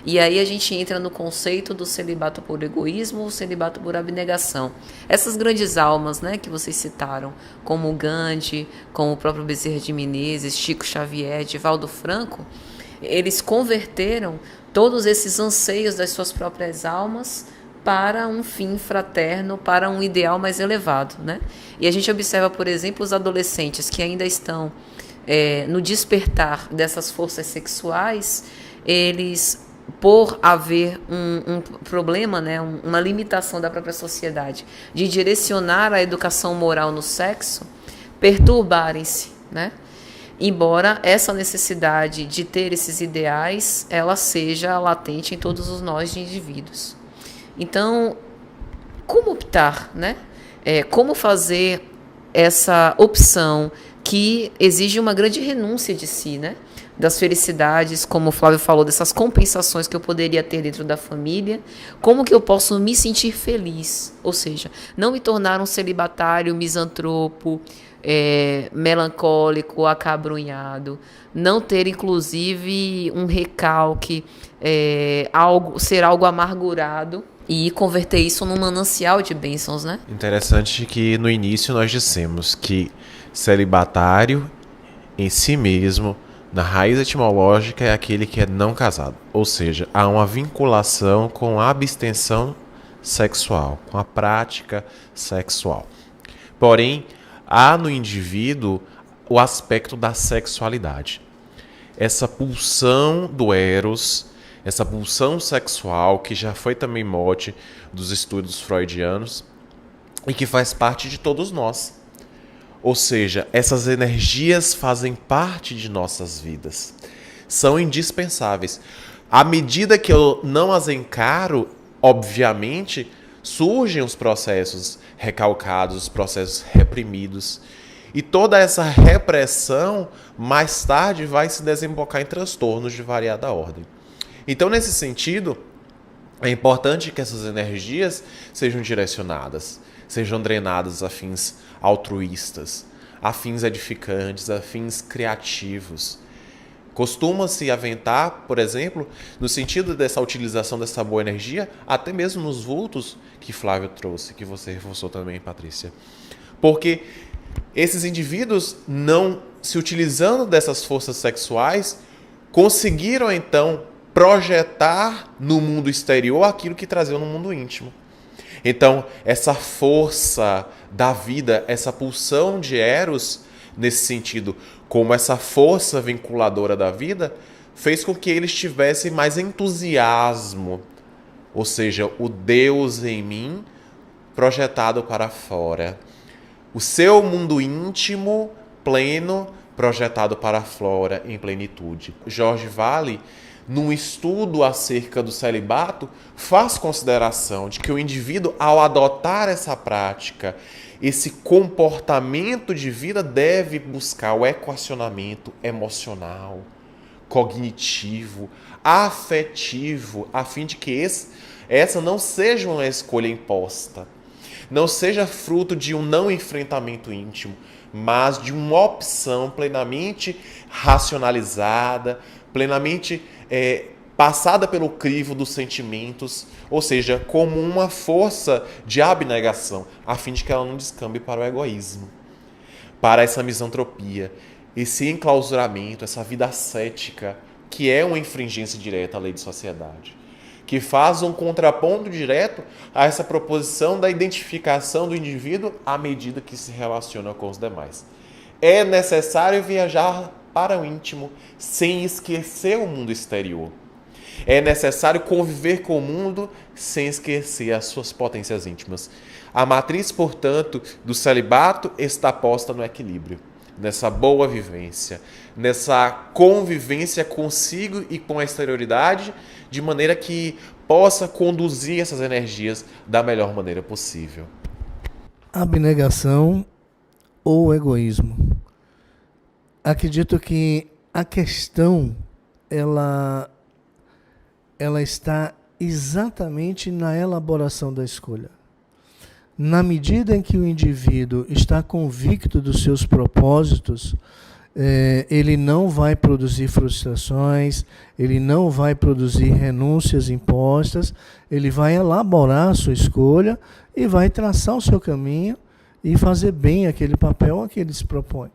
e aí a gente entra no conceito do celibato por egoísmo ou celibato por abnegação. Essas grandes almas, né, que vocês citaram, como Gandhi, como o próprio Bezerra de Menezes, Chico Xavier, Divaldo Franco, eles converteram todos esses anseios das suas próprias almas para um fim fraterno, para um ideal mais elevado, né? E a gente observa, por exemplo, os adolescentes que ainda estão no despertar dessas forças sexuais, eles, por haver um problema, né, uma limitação da própria sociedade de direcionar a educação moral no sexo, perturbarem-se, né? Embora essa necessidade de ter esses ideais, ela seja latente em todos os nós de indivíduos. Então, como optar, né? Como fazer essa opção que exige uma grande renúncia de si, né? Das felicidades, como o Flávio falou, dessas compensações que eu poderia ter dentro da família, como que eu posso me sentir feliz? Ou seja, não me tornar um celibatário misantropo, melancólico, acabrunhado, não ter inclusive um recalque, ser algo amargurado e converter isso num manancial de bênçãos, né? Interessante que no início nós dissemos que celibatário em si mesmo, na raiz etimológica, é aquele que é não casado. Ou seja, há uma vinculação com a abstenção sexual, com a prática sexual. Porém, há no indivíduo o aspecto da sexualidade. Essa pulsão do eros, essa pulsão sexual, que já foi também mote dos estudos freudianos e que faz parte de todos nós. Ou seja, essas energias fazem parte de nossas vidas, são indispensáveis. À medida que eu não as encaro, obviamente, surgem os processos recalcados, os processos reprimidos. E toda essa repressão, mais tarde, vai se desembocar em transtornos de variada ordem. Então, nesse sentido, é importante que essas energias sejam direcionadas, sejam drenadas a fins altruístas, a fins edificantes, a fins criativos. Costuma-se aventar, por exemplo, no sentido dessa utilização dessa boa energia, até mesmo nos vultos que Flávio trouxe, que você reforçou também, Patrícia. Porque esses indivíduos, não se utilizando dessas forças sexuais, conseguiram então projetar no mundo exterior aquilo que traziam no mundo íntimo. Então, essa força da vida, essa pulsão de Eros, nesse sentido, como essa força vinculadora da vida, fez com que eles tivessem mais entusiasmo, ou seja, o Deus em mim projetado para fora. O seu mundo íntimo, pleno, projetado para fora, em plenitude. Jorge Vale, num estudo acerca do celibato, faz consideração de que o indivíduo, ao adotar essa prática, esse comportamento de vida, deve buscar o equacionamento emocional, cognitivo, afetivo, a fim de que essa não seja uma escolha imposta, não seja fruto de um não enfrentamento íntimo, mas de uma opção plenamente racionalizada, plenamente passada pelo crivo dos sentimentos, ou seja, como uma força de abnegação, a fim de que ela não descambe para o egoísmo, para essa misantropia, esse enclausuramento, essa vida ascética, que é uma infringência direta à lei de sociedade, que faz um contraponto direto a essa proposição da identificação do indivíduo à medida que se relaciona com os demais. É necessário viajar para o íntimo sem esquecer o mundo exterior. É necessário conviver com o mundo sem esquecer as suas potências íntimas. A matriz, portanto, do celibato está posta no equilíbrio, nessa boa vivência, nessa convivência consigo e com a exterioridade, de maneira que possa conduzir essas energias da melhor maneira possível. Abnegação ou egoísmo? Acredito que a questão ela está exatamente na elaboração da escolha. Na medida em que o indivíduo está convicto dos seus propósitos, ele não vai produzir frustrações, ele não vai produzir renúncias impostas, ele vai elaborar a sua escolha e vai traçar o seu caminho e fazer bem aquele papel a que ele se propõe.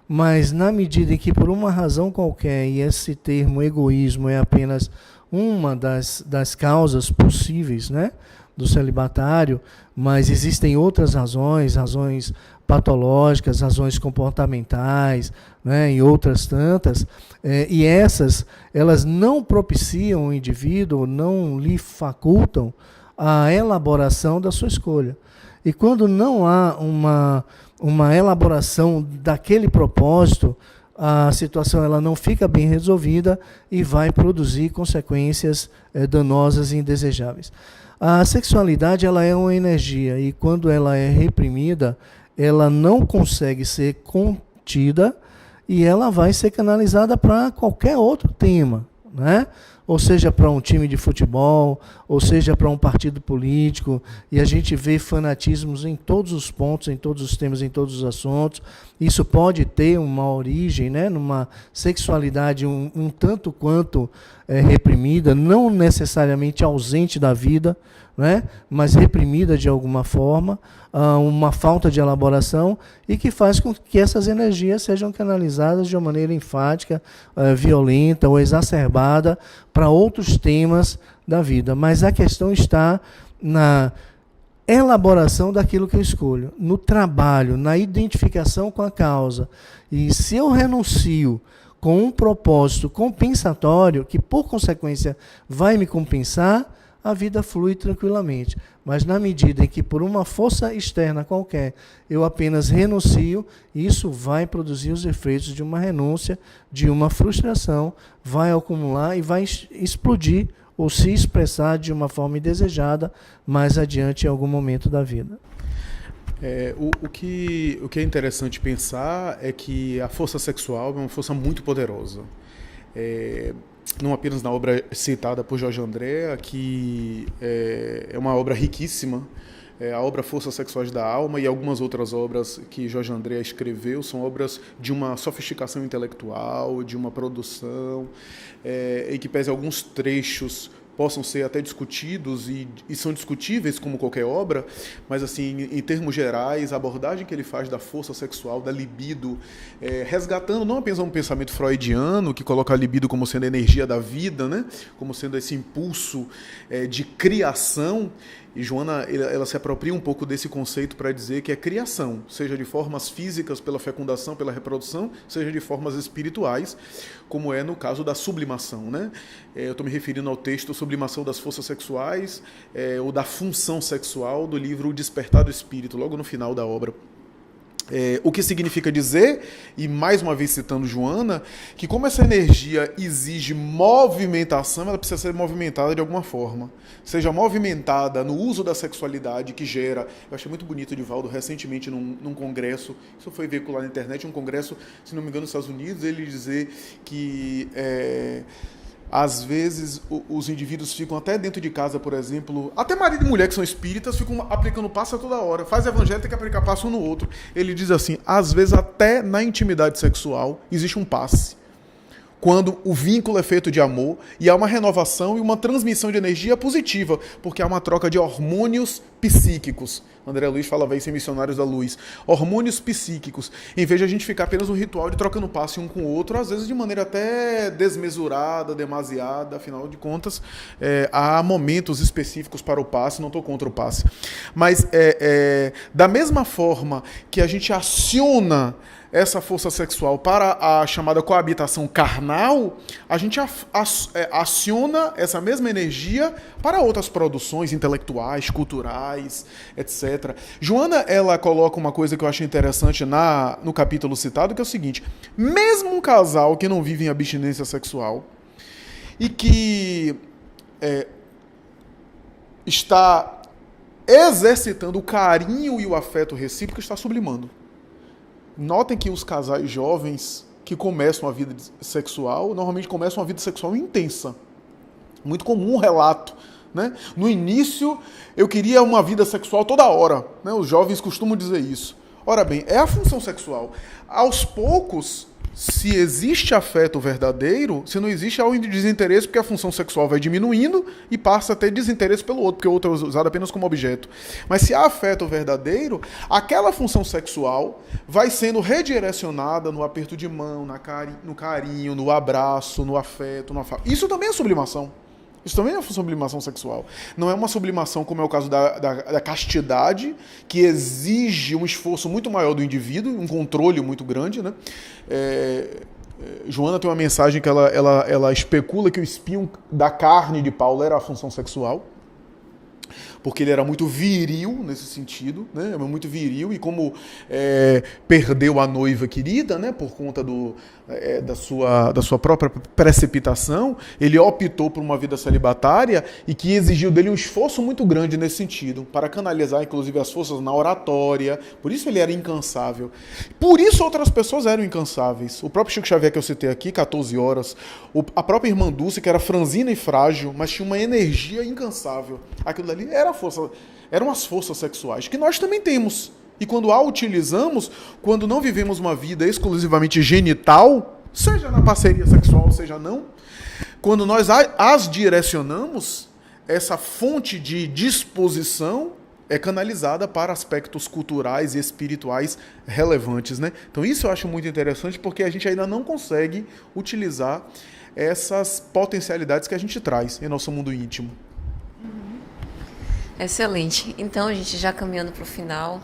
Mas na medida em que, por uma razão qualquer, e esse termo egoísmo é apenas uma das causas possíveis, né, do celibatário, mas existem outras razões patológicas, razões comportamentais, né, e outras tantas, e elas não propiciam o indivíduo, não lhe facultam a elaboração da sua escolha. E quando não há uma elaboração daquele propósito, a situação ela não fica bem resolvida e vai produzir consequências danosas e indesejáveis. A sexualidade ela é uma energia e quando ela é reprimida, ela não consegue ser contida e ela vai ser canalizada para qualquer outro tema, né? Ou seja, para um time de futebol, ou seja, para um partido político, e a gente vê fanatismos em todos os pontos, em todos os temas, em todos os assuntos. Isso pode ter uma origem, né, numa sexualidade um tanto quanto reprimida, não necessariamente ausente da vida, né, mas reprimida de alguma forma, uma falta de elaboração, e que faz com que essas energias sejam canalizadas de uma maneira enfática, violenta ou exacerbada para outros temas da vida. Mas a questão está na elaboração daquilo que eu escolho, no trabalho, na identificação com a causa. E se eu renuncio com um propósito compensatório, que por consequência vai me compensar, a vida flui tranquilamente. Mas na medida em que por uma força externa qualquer eu apenas renuncio, isso vai produzir os efeitos de uma renúncia, de uma frustração, vai acumular e vai explodir ou se expressar de uma forma indesejada mais adiante em algum momento da vida. O que é interessante pensar é que a força sexual é uma força muito poderosa. Não apenas na obra citada por Jorge André, que é uma obra riquíssima, a obra Forças Sexuais da Alma e algumas outras obras que Jorge André escreveu são obras de uma sofisticação intelectual, de uma produção, em que pese alguns trechos possam ser até discutidos e são discutíveis como qualquer obra, mas assim, em termos gerais, a abordagem que ele faz da força sexual, da libido, resgatando não apenas um pensamento freudiano, que coloca a libido como sendo a energia da vida, né? Como sendo esse impulso de criação, e Joana ela se apropria um pouco desse conceito para dizer que é criação, seja de formas físicas pela fecundação, pela reprodução, seja de formas espirituais, como é no caso da sublimação, né? Eu estou me referindo ao texto Sublimação das Forças Sexuais, ou da função sexual do livro O Despertar do Espírito, logo no final da obra. O que significa dizer, e mais uma vez citando Joana, que como essa energia exige movimentação, ela precisa ser movimentada de alguma forma. Seja movimentada no uso da sexualidade que gera... Eu achei muito bonito, Divaldo, recentemente num congresso, isso foi veiculado na internet, um congresso, se não me engano, nos Estados Unidos, ele dizer que... às vezes os indivíduos ficam até dentro de casa, por exemplo, até marido e mulher que são espíritas ficam aplicando passo a toda hora, faz evangelho, tem que aplicar passo um no outro. Ele diz assim, às vezes até na intimidade sexual existe um passe, quando o vínculo é feito de amor e há uma renovação e uma transmissão de energia positiva, porque há uma troca de hormônios psíquicos. André Luiz falava isso em Missionários da Luz. Hormônios psíquicos. Em vez de a gente ficar apenas no ritual de trocando passe um com o outro, às vezes de maneira até desmesurada, demasiada, afinal de contas, há momentos específicos para o passe, não estou contra o passe. Mas da mesma forma que a gente aciona essa força sexual para a chamada coabitação carnal, a gente aciona essa mesma energia para outras produções intelectuais, culturais, etc. Joana, ela coloca uma coisa que eu achei interessante no capítulo citado, que é o seguinte: mesmo um casal que não vive em abstinência sexual e que está exercitando o carinho e o afeto recíproco, está sublimando. Notem que os casais jovens que começam a vida sexual, normalmente começam uma vida sexual intensa. Muito comum um relato, né? No início, eu queria uma vida sexual toda hora, né? Os jovens costumam dizer isso. Ora bem, é a função sexual. Aos poucos, se existe afeto verdadeiro, se não existe o desinteresse, porque a função sexual vai diminuindo e passa a ter desinteresse pelo outro, porque o outro é usado apenas como objeto. Mas se há afeto verdadeiro, aquela função sexual vai sendo redirecionada no aperto de mão, no carinho, no abraço, no afeto, no afago. Isso também é sublimação. Isso também é uma sublimação sexual. Não é uma sublimação como é o caso da castidade, que exige um esforço muito maior do indivíduo, um controle muito grande, né? Joana tem uma mensagem que ela especula que o espinho da carne de Paulo era a função sexual, porque ele era muito viril nesse sentido, né? Muito viril, e como perdeu a noiva querida, né? Por conta da sua própria precipitação, ele optou por uma vida celibatária e que exigiu dele um esforço muito grande nesse sentido, para canalizar inclusive as forças na oratória. Por isso ele era incansável. Por isso outras pessoas eram incansáveis. O próprio Chico Xavier, que eu citei aqui, 14 horas, a própria irmã Dulce, que era franzina e frágil, mas tinha uma energia incansável. Aquilo ali eram as forças sexuais, que nós também temos. E quando a utilizamos, quando não vivemos uma vida exclusivamente genital, seja na parceria sexual, seja não, quando nós as direcionamos, essa fonte de disposição é canalizada para aspectos culturais e espirituais relevantes, né? Então isso eu acho muito interessante, porque a gente ainda não consegue utilizar essas potencialidades que a gente traz em nosso mundo íntimo. Excelente. Então, a gente já caminhando para o final,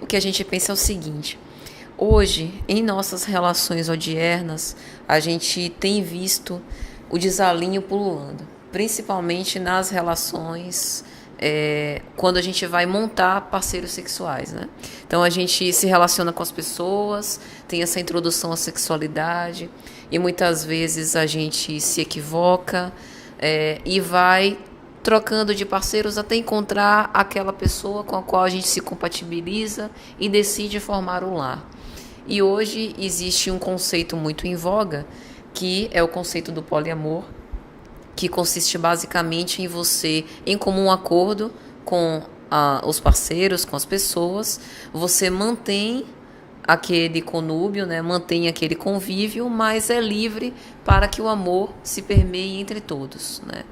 o que a gente pensa é o seguinte: hoje, em nossas relações odiernas, a gente tem visto o desalinho pululando, principalmente nas relações quando a gente vai montar parceiros sexuais, né? Então, a gente se relaciona com as pessoas, tem essa introdução à sexualidade, e muitas vezes a gente se equivoca e vai trocando de parceiros até encontrar aquela pessoa com a qual a gente se compatibiliza e decide formar um lar. E hoje existe um conceito muito em voga, que é o conceito do poliamor, que consiste basicamente em você, em comum acordo com os parceiros, com as pessoas, você mantém aquele conúbio, né, mantém aquele convívio, mas é livre para que o amor se permeie entre todos, né?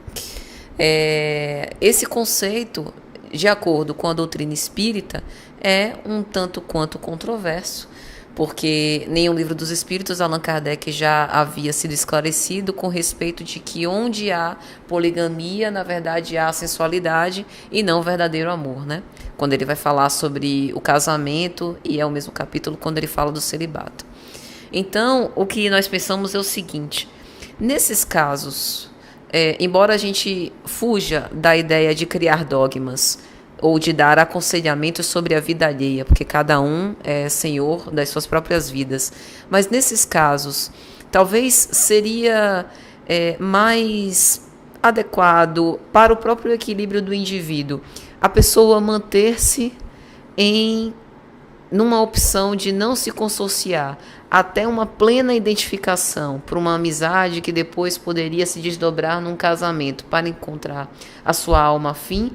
Esse conceito, de acordo com a doutrina espírita, é um tanto quanto controverso, porque nenhum livro dos Espíritos Allan Kardec já havia sido esclarecido com respeito de que onde há poligamia, na verdade há sensualidade e não verdadeiro amor, né? Quando ele vai falar sobre o casamento, e é o mesmo capítulo quando ele fala do celibato. Então, o que nós pensamos é o seguinte: nesses casos, embora a gente fuja da ideia de criar dogmas ou de dar aconselhamentos sobre a vida alheia, porque cada um é senhor das suas próprias vidas, mas nesses casos, talvez seria mais adequado para o próprio equilíbrio do indivíduo a pessoa manter-se numa opção de não se consorciar até uma plena identificação por uma amizade que depois poderia se desdobrar num casamento para encontrar a sua alma afim,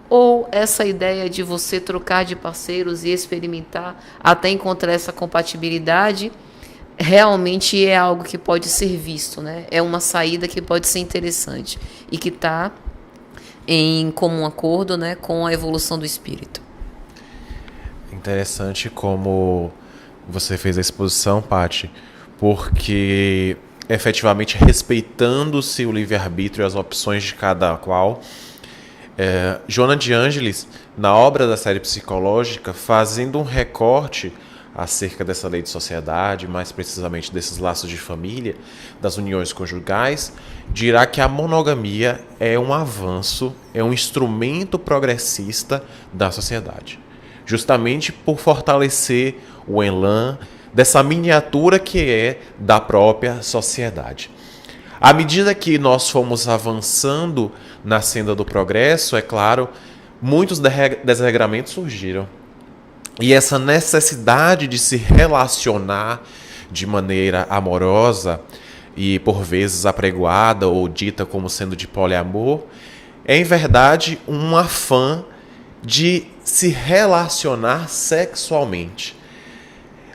ou essa ideia de você trocar de parceiros e experimentar até encontrar essa compatibilidade realmente é algo que pode ser visto, né? É uma saída que pode ser interessante e que está em comum acordo, né, com a evolução do espírito. Interessante como você fez a exposição, Paty, porque efetivamente respeitando-se o livre-arbítrio e as opções de cada qual, Joana de Ângeles, na obra da série psicológica, fazendo um recorte acerca dessa lei de sociedade, mais precisamente desses laços de família, das uniões conjugais, dirá que a monogamia é um avanço, é um instrumento progressista da sociedade, justamente por fortalecer o elan dessa miniatura que é da própria sociedade. À medida que nós fomos avançando na senda do progresso, é claro, muitos desregramentos surgiram. E essa necessidade de se relacionar de maneira amorosa e, por vezes, apregoada ou dita como sendo de poliamor, é, em verdade, um afã de se relacionar sexualmente.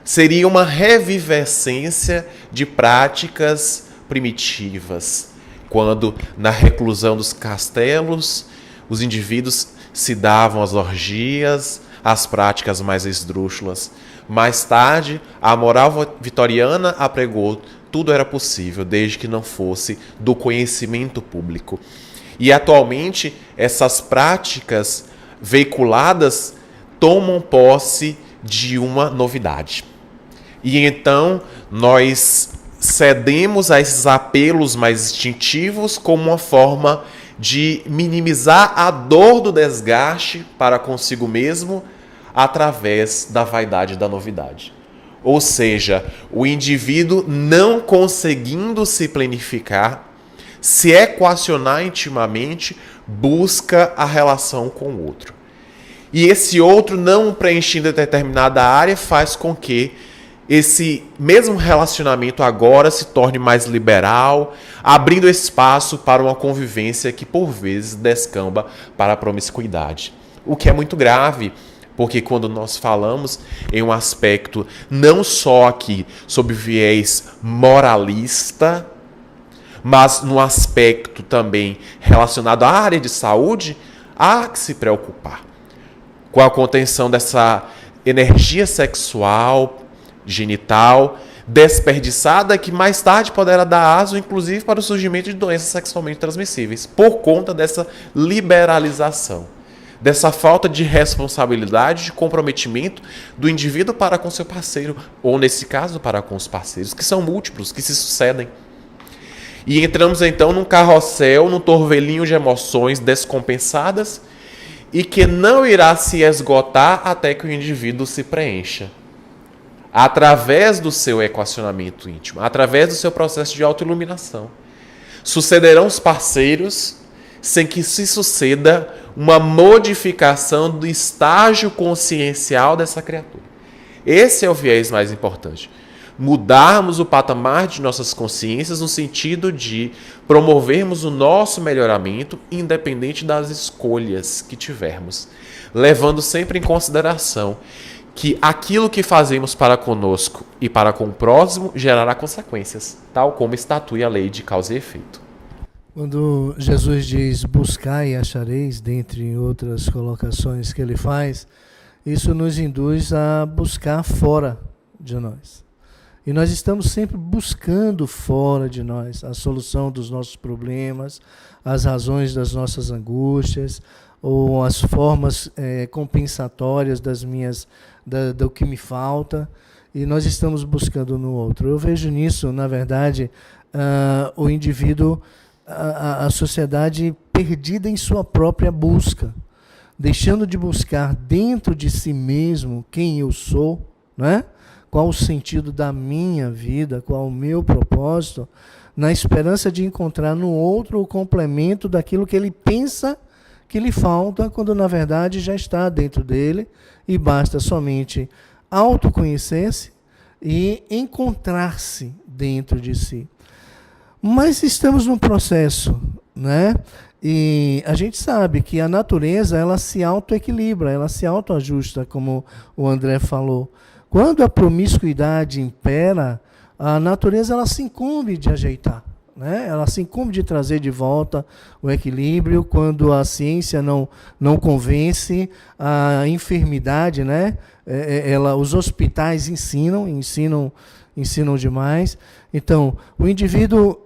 seria uma revivescência de práticas primitivas, quando na reclusão dos castelos os indivíduos se davam às orgias, às práticas mais esdrúxulas. Mais tarde, a moral vitoriana apregou tudo era possível, desde que não fosse do conhecimento público. E atualmente, essas práticas veiculadas tomam posse de uma novidade. E então, nós cedemos a esses apelos mais instintivos como uma forma de minimizar a dor do desgaste para consigo mesmo através da vaidade da novidade. Ou seja, o indivíduo não conseguindo se planificar, se equacionar intimamente, busca a relação com o outro. E esse outro, não preenchendo determinada área, faz com que esse mesmo relacionamento agora se torne mais liberal, abrindo espaço para uma convivência que, por vezes, descamba para a promiscuidade. O que é muito grave, porque quando nós falamos em um aspecto não só aqui sob viés moralista, mas no aspecto também relacionado à área de saúde, há que se preocupar com a contenção dessa energia sexual, genital, desperdiçada, que mais tarde poderá dar aso, inclusive, para o surgimento de doenças sexualmente transmissíveis, por conta dessa liberalização, dessa falta de responsabilidade, de comprometimento do indivíduo para com seu parceiro, ou, nesse caso, para com os parceiros, que são múltiplos, que se sucedem. E entramos, então, num carrossel, num torvelinho de emoções descompensadas e que não irá se esgotar até que o indivíduo se preencha. Através do seu equacionamento íntimo, através do seu processo de autoiluminação. Sucederão os parceiros sem que se suceda uma modificação do estágio consciencial dessa criatura. Esse é o viés mais importante. Mudarmos o patamar de nossas consciências no sentido de promovermos o nosso melhoramento independente das escolhas que tivermos, levando sempre em consideração que aquilo que fazemos para conosco e para com o próximo gerará consequências, tal como estatui a lei de causa e efeito. Quando Jesus diz buscai e achareis, dentre outras colocações que ele faz, isso nos induz a buscar fora de nós. E nós estamos sempre buscando fora de nós a solução dos nossos problemas, as razões das nossas angústias, ou as formas compensatórias do que me falta, e nós estamos buscando no outro. Eu vejo nisso, na verdade, o indivíduo, a sociedade perdida em sua própria busca, deixando de buscar dentro de si mesmo quem eu sou, né? Qual o sentido da minha vida, qual o meu propósito, na esperança de encontrar no outro o complemento daquilo que ele pensa que lhe falta, quando na verdade já está dentro dele, e basta somente autoconhecer-se e encontrar-se dentro de si. Mas estamos num processo, né? E a gente sabe que a natureza, ela se autoequilibra, ela se autoajusta, como o André falou. Quando a promiscuidade impera, a natureza, ela se incumbe de ajeitar, né? Ela se incumbe de trazer de volta o equilíbrio. Quando a ciência não convence, a enfermidade, né? Os hospitais ensinam demais. Então, o indivíduo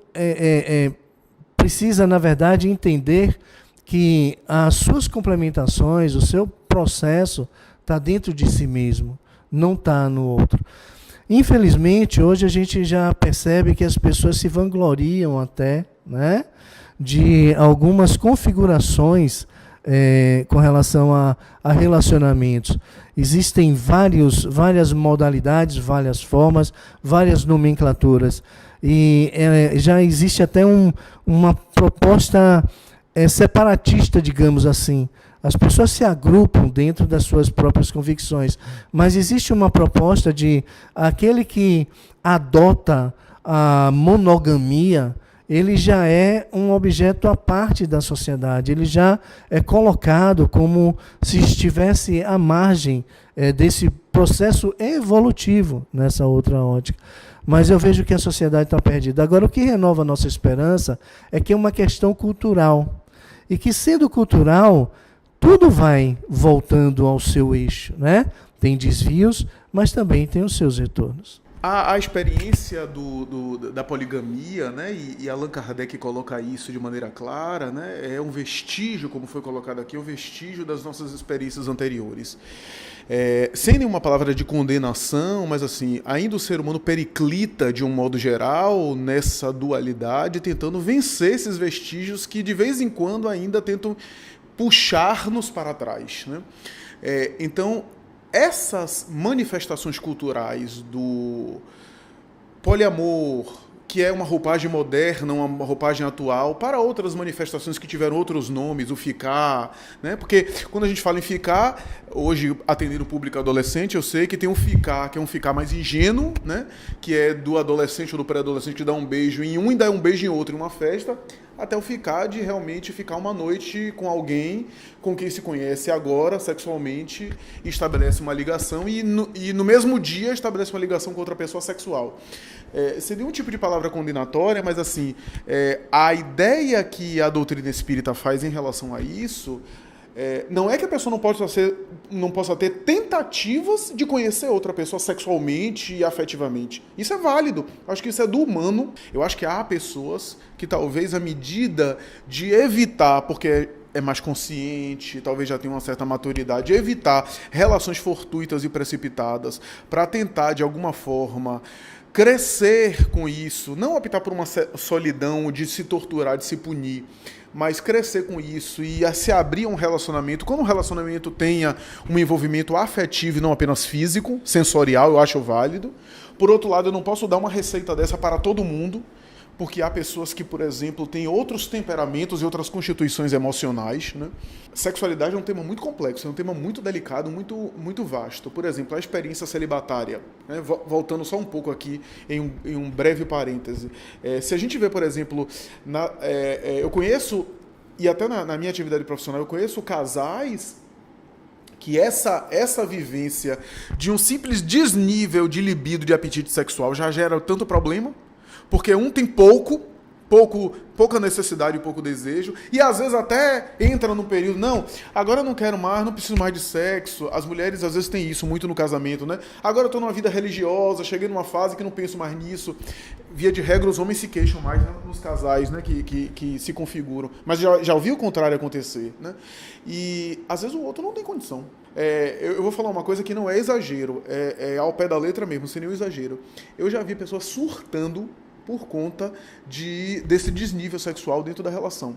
precisa, na verdade, entender que as suas complementações, o seu processo está dentro de si mesmo, não está no outro. Infelizmente, hoje a gente já percebe que as pessoas se vangloriam até, né, de algumas configurações com relação a relacionamentos. Existem várias modalidades, várias formas, várias nomenclaturas. E já existe até uma proposta separatista, digamos assim. As pessoas se agrupam dentro das suas próprias convicções, mas existe uma proposta de aquele que adota a monogamia, ele já é um objeto à parte da sociedade, ele já é colocado como se estivesse à margem desse processo evolutivo nessa outra ótica. Mas eu vejo que a sociedade está perdida. Agora, o que renova a nossa esperança é que é uma questão cultural. E que, sendo cultural, tudo vai voltando ao seu eixo, né? Tem desvios, mas também tem os seus retornos. A experiência da poligamia, né, e Allan Kardec coloca isso de maneira clara, né, é um vestígio, como foi colocado aqui, um vestígio das nossas experiências anteriores. Sem nenhuma palavra de condenação, mas assim, ainda o ser humano periclita de um modo geral nessa dualidade, tentando vencer esses vestígios que de vez em quando ainda tentam puxar-nos para trás, né? Então, essas manifestações culturais do poliamor, que é uma roupagem moderna, uma roupagem atual, para outras manifestações que tiveram outros nomes, o ficar, né? Porque quando a gente fala em ficar, hoje atendendo o público adolescente, eu sei que tem um ficar, que é um ficar mais ingênuo, né? Que é do adolescente ou do pré-adolescente que dá um beijo em um e dá um beijo em outro em uma festa, até o ficar de realmente ficar uma noite com alguém com quem se conhece agora sexualmente e estabelece uma ligação e no mesmo dia estabelece uma ligação com outra pessoa sexual. Seria um tipo de palavra condenatória, mas assim, a ideia que a doutrina espírita faz em relação a isso não é que a pessoa não possa ter tentativas de conhecer outra pessoa sexualmente e afetivamente. Isso é válido. Acho que isso é do humano. Eu acho que há pessoas que talvez à medida de evitar, porque é mais consciente, talvez já tenha uma certa maturidade, evitar relações fortuitas e precipitadas para tentar, de alguma forma, crescer com isso, não optar por uma solidão de se torturar, de se punir, mas crescer com isso e se abrir a um relacionamento, quando o relacionamento tenha um envolvimento afetivo e não apenas físico, sensorial, eu acho válido. Por outro lado, eu não posso dar uma receita dessa para todo mundo, porque há pessoas que, por exemplo, têm outros temperamentos e outras constituições emocionais, né? Sexualidade é um tema muito complexo, é um tema muito delicado, muito, muito vasto. Por exemplo, a experiência celibatária, né? Voltando só um pouco aqui em um breve parêntese. Se a gente vê, por exemplo, eu conheço, e até na minha atividade profissional, eu conheço casais que essa vivência de um simples desnível de libido, de apetite sexual, já gera tanto problema, porque um tem pouca necessidade e pouco desejo, e às vezes até entra num período, não, agora eu não quero mais, não preciso mais de sexo. As mulheres às vezes têm isso muito no casamento, né? Agora eu estou numa vida religiosa, cheguei numa fase que não penso mais nisso. Via de regra, os homens se queixam mais, né, nos casais, né, que se configuram. Mas já ouvi o contrário acontecer, né? E às vezes o outro não tem condição. Eu vou falar uma coisa que não é exagero, é ao pé da letra mesmo, sem nenhum exagero. Eu já vi pessoas surtando por conta desse desnível sexual dentro da relação.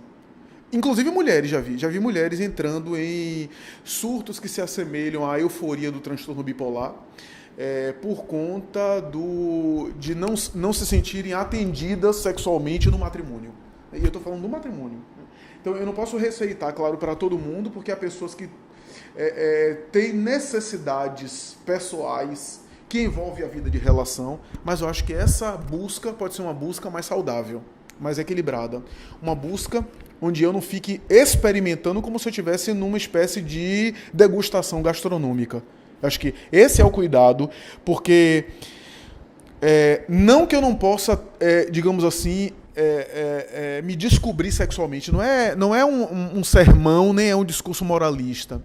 Inclusive mulheres, já vi mulheres entrando em surtos que se assemelham à euforia do transtorno bipolar, por conta de não se sentirem atendidas sexualmente no matrimônio. E eu estou falando do matrimônio. Então eu não posso receitar, claro, para todo mundo, porque há pessoas que têm necessidades pessoais que envolve a vida de relação, mas eu acho que essa busca pode ser uma busca mais saudável, mais equilibrada. Uma busca onde eu não fique experimentando como se eu estivesse numa espécie de degustação gastronômica. Eu acho que esse é o cuidado, porque não que eu não possa, digamos assim, me descobrir sexualmente. Não é um sermão, nem é um discurso moralista.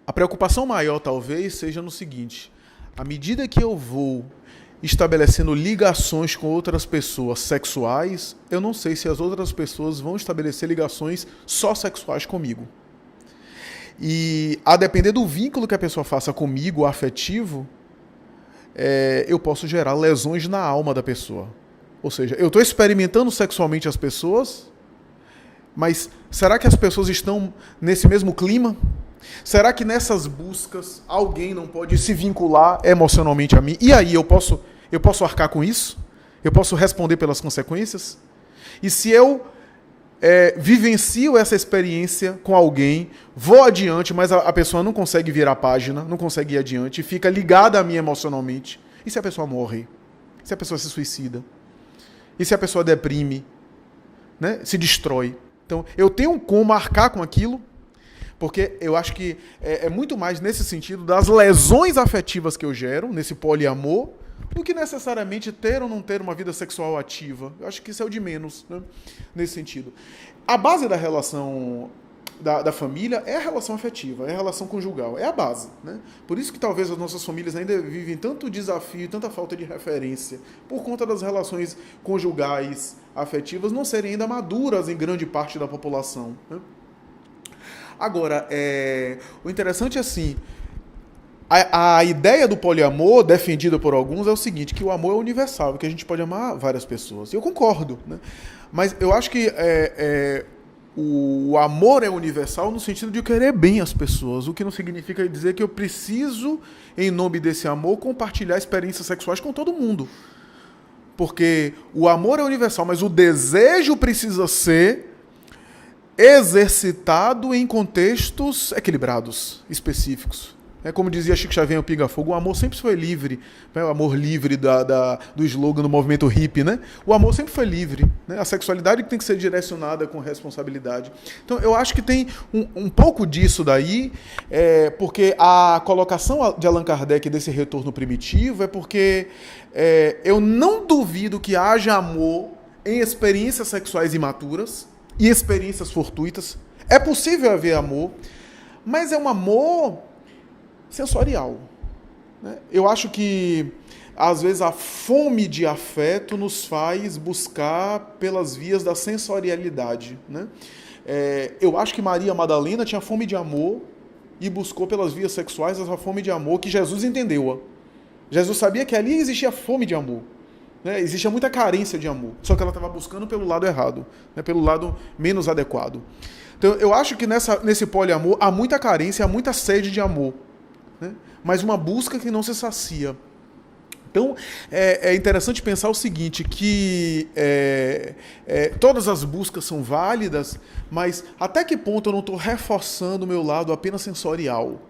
A preocupação maior, talvez, seja no seguinte: à medida que eu vou estabelecendo ligações com outras pessoas sexuais, eu não sei se as outras pessoas vão estabelecer ligações só sexuais comigo. E a depender do vínculo que a pessoa faça comigo, afetivo, eu posso gerar lesões na alma da pessoa. Ou seja, eu estou experimentando sexualmente as pessoas, mas será que as pessoas estão nesse mesmo clima? Será que nessas buscas alguém não pode se vincular emocionalmente a mim? E aí eu posso arcar com isso? Eu posso responder pelas consequências? E se eu vivencio essa experiência com alguém, vou adiante, mas a pessoa não consegue virar a página, não consegue ir adiante, fica ligada a mim emocionalmente. E se a pessoa morre? Se a pessoa se suicida? E se a pessoa deprime? Né? Se destrói? Então, eu tenho como arcar com aquilo, Porque eu acho que é muito mais nesse sentido das lesões afetivas que eu gero, nesse poliamor, do que necessariamente ter ou não ter uma vida sexual ativa. Eu acho que isso é o de menos, né? Nesse sentido. A base da relação da família é a relação afetiva, é a relação conjugal, é a base, né? Por isso que talvez as nossas famílias ainda vivem tanto desafio, tanta falta de referência, por conta das relações conjugais afetivas não serem ainda maduras em grande parte da população, né? Agora, o interessante é assim, a ideia do poliamor, defendida por alguns, é o seguinte, que o amor é universal, que a gente pode amar várias pessoas. E eu concordo, né? Mas eu acho que o amor é universal no sentido de querer bem as pessoas, o que não significa dizer que eu preciso, em nome desse amor, compartilhar experiências sexuais com todo mundo. Porque o amor é universal, mas o desejo precisa ser exercitado em contextos equilibrados, específicos. Como dizia Chico Xavier em Pinga Fogo, o amor sempre foi livre, né? O amor livre do slogan do movimento hippie, né? O amor sempre foi livre, né? A sexualidade tem que ser direcionada com responsabilidade. Então, eu acho que tem um pouco disso daí, porque a colocação de Allan Kardec desse retorno primitivo é porque eu não duvido que haja amor em experiências sexuais imaturas e experiências fortuitas. É possível haver amor, mas é um amor sensorial, né? Eu acho que, às vezes, a fome de afeto nos faz buscar pelas vias da sensorialidade, né? Eu acho que Maria Madalena tinha fome de amor e buscou pelas vias sexuais essa fome de amor que Jesus entendeu. Jesus sabia que ali existia fome de amor, né? Existia muita carência de amor, só que ela estava buscando pelo lado errado, né? Pelo lado menos adequado. Então, eu acho que nesse poliamor há muita carência, há muita sede de amor, né? Mas uma busca que não se sacia. Então, é interessante pensar o seguinte, que todas as buscas são válidas, mas até que ponto eu não estou reforçando o meu lado apenas sensorial,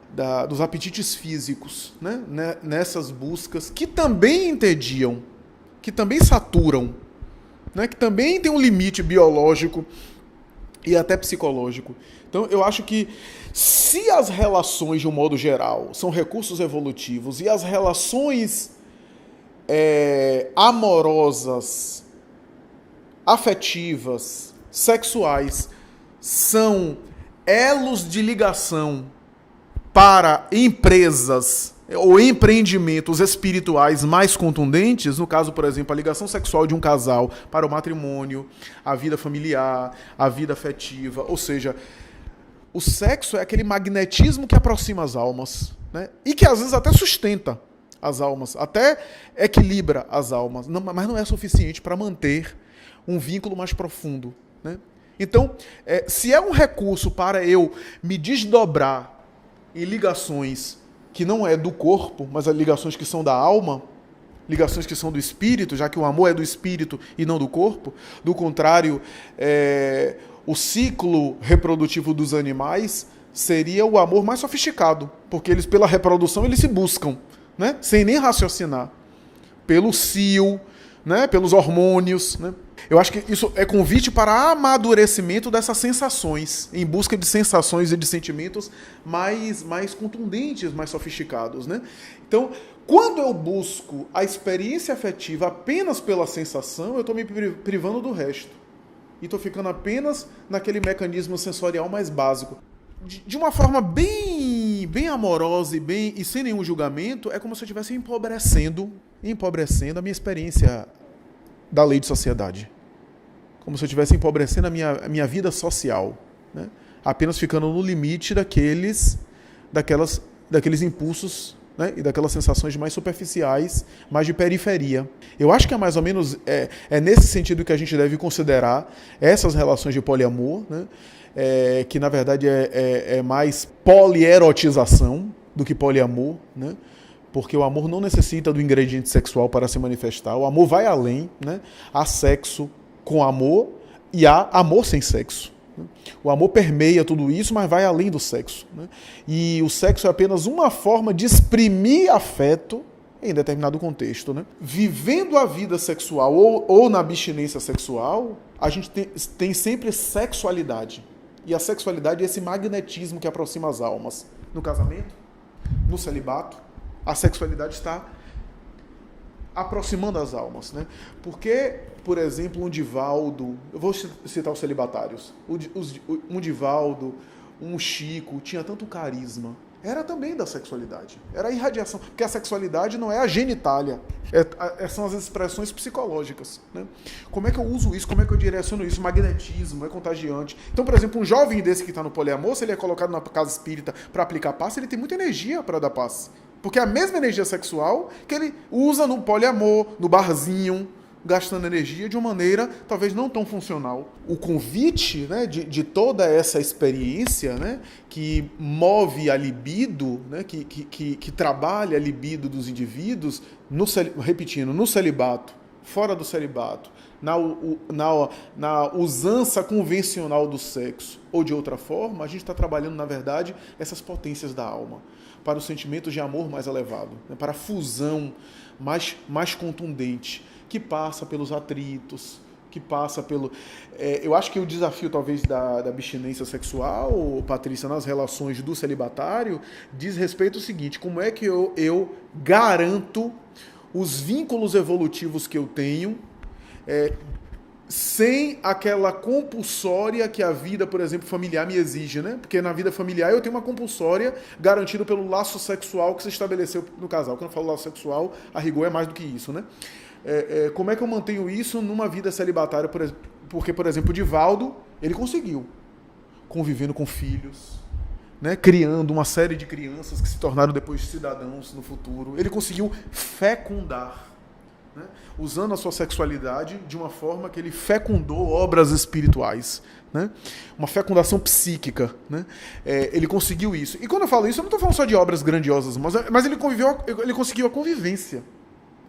dos apetites físicos, né? Nessas buscas que também entediam, que também saturam, né? Que também tem um limite biológico e até psicológico. Então, eu acho que se as relações, de um modo geral, são recursos evolutivos e as relações amorosas, afetivas, sexuais, são elos de ligação para empresas ou empreendimentos espirituais mais contundentes, no caso, por exemplo, a ligação sexual de um casal para o matrimônio, a vida familiar, a vida afetiva, ou seja, o sexo é aquele magnetismo que aproxima as almas, né? E que às vezes até sustenta as almas, até equilibra as almas, mas não é suficiente para manter um vínculo mais profundo, né? Então, se é um recurso para eu me desdobrar em ligações que não é do corpo, mas as ligações que são da alma, ligações que são do espírito, já que o amor é do espírito e não do corpo, do contrário, o ciclo reprodutivo dos animais seria o amor mais sofisticado, porque eles, pela reprodução, eles se buscam, né? Sem nem raciocinar, pelo cio, né? Pelos hormônios, né? Eu acho que isso é convite para amadurecimento dessas sensações, em busca de sensações e de sentimentos mais contundentes, mais sofisticados, né? Então, quando eu busco a experiência afetiva apenas pela sensação, eu estou me privando do resto. E estou ficando apenas naquele mecanismo sensorial mais básico. De uma forma bem amorosa e sem nenhum julgamento, é como se eu estivesse empobrecendo a minha experiência da lei de sociedade. Como se eu estivesse empobrecendo a minha vida social, né? Apenas ficando no limite daqueles impulsos, né? E daquelas sensações mais superficiais, mais de periferia. Eu acho que é mais ou menos nesse sentido que a gente deve considerar essas relações de poliamor, né? Que na verdade é mais polierotização do que poliamor, né? Porque o amor não necessita do ingrediente sexual para se manifestar. O amor vai além, né? Há sexo com amor e há amor sem sexo. O amor permeia tudo isso, mas vai além do sexo, né? E o sexo é apenas uma forma de exprimir afeto em determinado contexto, né? Vivendo a vida sexual ou na abstinência sexual, a gente tem sempre sexualidade. E a sexualidade é esse magnetismo que aproxima as almas. No casamento, no celibato, a sexualidade está aproximando as almas, né? Porque, por exemplo, um Divaldo, eu vou citar os celibatários, um Divaldo, um Chico, tinha tanto carisma, era também da sexualidade, era a irradiação, porque a sexualidade não é a genitália, são as expressões psicológicas, né? Como é que eu uso isso, como é que eu direciono isso? Magnetismo, é contagiante. Então, por exemplo, um jovem desse que está no poliamor, se ele é colocado na casa espírita para aplicar paz, ele tem muita energia para dar paz. Porque é a mesma energia sexual que ele usa no poliamor, no barzinho, gastando energia de uma maneira talvez não tão funcional. O convite, né, de toda essa experiência, né, que move a libido, né, que trabalha a libido dos indivíduos, repetindo, no celibato, fora do celibato, na usança convencional do sexo ou de outra forma, a gente está trabalhando, na verdade, essas potências da alma, para os sentimentos de amor mais elevado, né, para a fusão mais contundente, que passa pelos atritos, que passa pelo... eu acho que o desafio, talvez, da abstinência sexual, Patrícia, nas relações do celibatário, diz respeito ao seguinte: como é que eu garanto os vínculos evolutivos que eu tenho sem aquela compulsória que a vida, por exemplo, familiar me exige, né? Porque na vida familiar eu tenho uma compulsória garantida pelo laço sexual que se estabeleceu no casal. Quando eu falo laço sexual, a rigor é mais do que isso, né? Como é que eu mantenho isso numa vida celibatária? Porque, por exemplo, o Divaldo, ele conseguiu, convivendo com filhos, né? Criando uma série de crianças que se tornaram depois cidadãos no futuro. Ele conseguiu fecundar, né? Usando a sua sexualidade de uma forma que ele fecundou obras espirituais, né? Uma fecundação psíquica, né? Ele conseguiu isso. E quando eu falo isso, eu não estou falando só de obras grandiosas, mas ele conseguiu a convivência.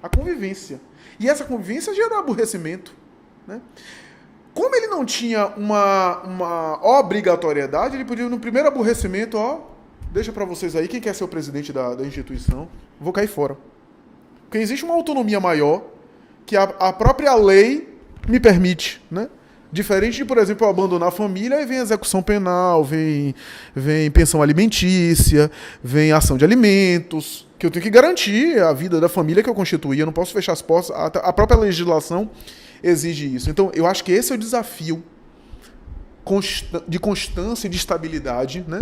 A convivência. E essa convivência gera aborrecimento, né? Como ele não tinha uma obrigatoriedade, ele podia, no primeiro aborrecimento, deixa para vocês aí, quem quer ser o presidente da instituição, vou cair fora. Porque existe uma autonomia maior que a própria lei me permite, né? Diferente de, por exemplo, eu abandonar a família e vem execução penal, vem pensão alimentícia, vem ação de alimentos, que eu tenho que garantir a vida da família que eu constituí, eu não posso fechar as portas, a própria legislação exige isso. Então, eu acho que esse é o desafio de constância e de estabilidade, né,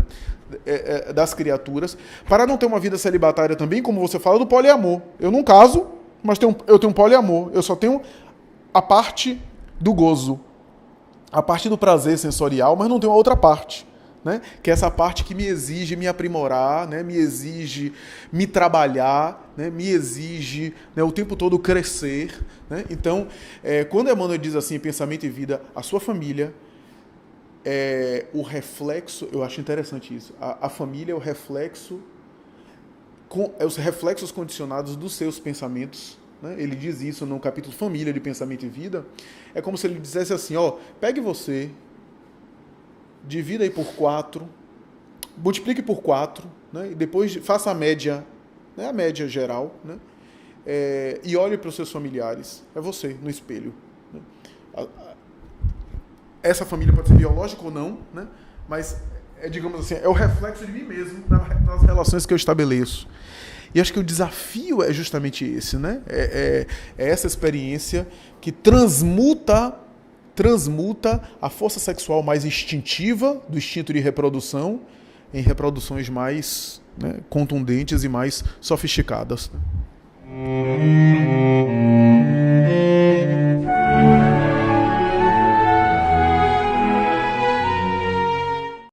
das criaturas, para não ter uma vida celibatária também, como você fala, do poliamor. Eu não caso, mas eu tenho um poliamor, eu só tenho a parte do gozo, a parte do prazer sensorial, mas não tenho a outra parte, né? Que é essa parte que me exige me aprimorar, né? Me exige me trabalhar, né? Me exige, né, o tempo todo crescer, né? Então, quando Emmanuel diz assim, pensamento e vida, a sua família o reflexo, eu acho interessante isso, a família é o reflexo, os reflexos condicionados dos seus pensamentos, né? Ele diz isso no capítulo Família de Pensamento e Vida. É como se ele dissesse assim, pegue você, divida aí por 4, multiplique por 4, né? E depois faça a média, né? A média geral, né? E olhe para os seus familiares. É você, no espelho, né? Essa família pode ser biológica ou não, né? Mas, digamos assim, é o reflexo de mim mesmo nas relações que eu estabeleço. E acho que o desafio é justamente esse, né? É essa experiência que transmuta a força sexual mais instintiva, do instinto de reprodução, em reproduções mais, né, contundentes e mais sofisticadas.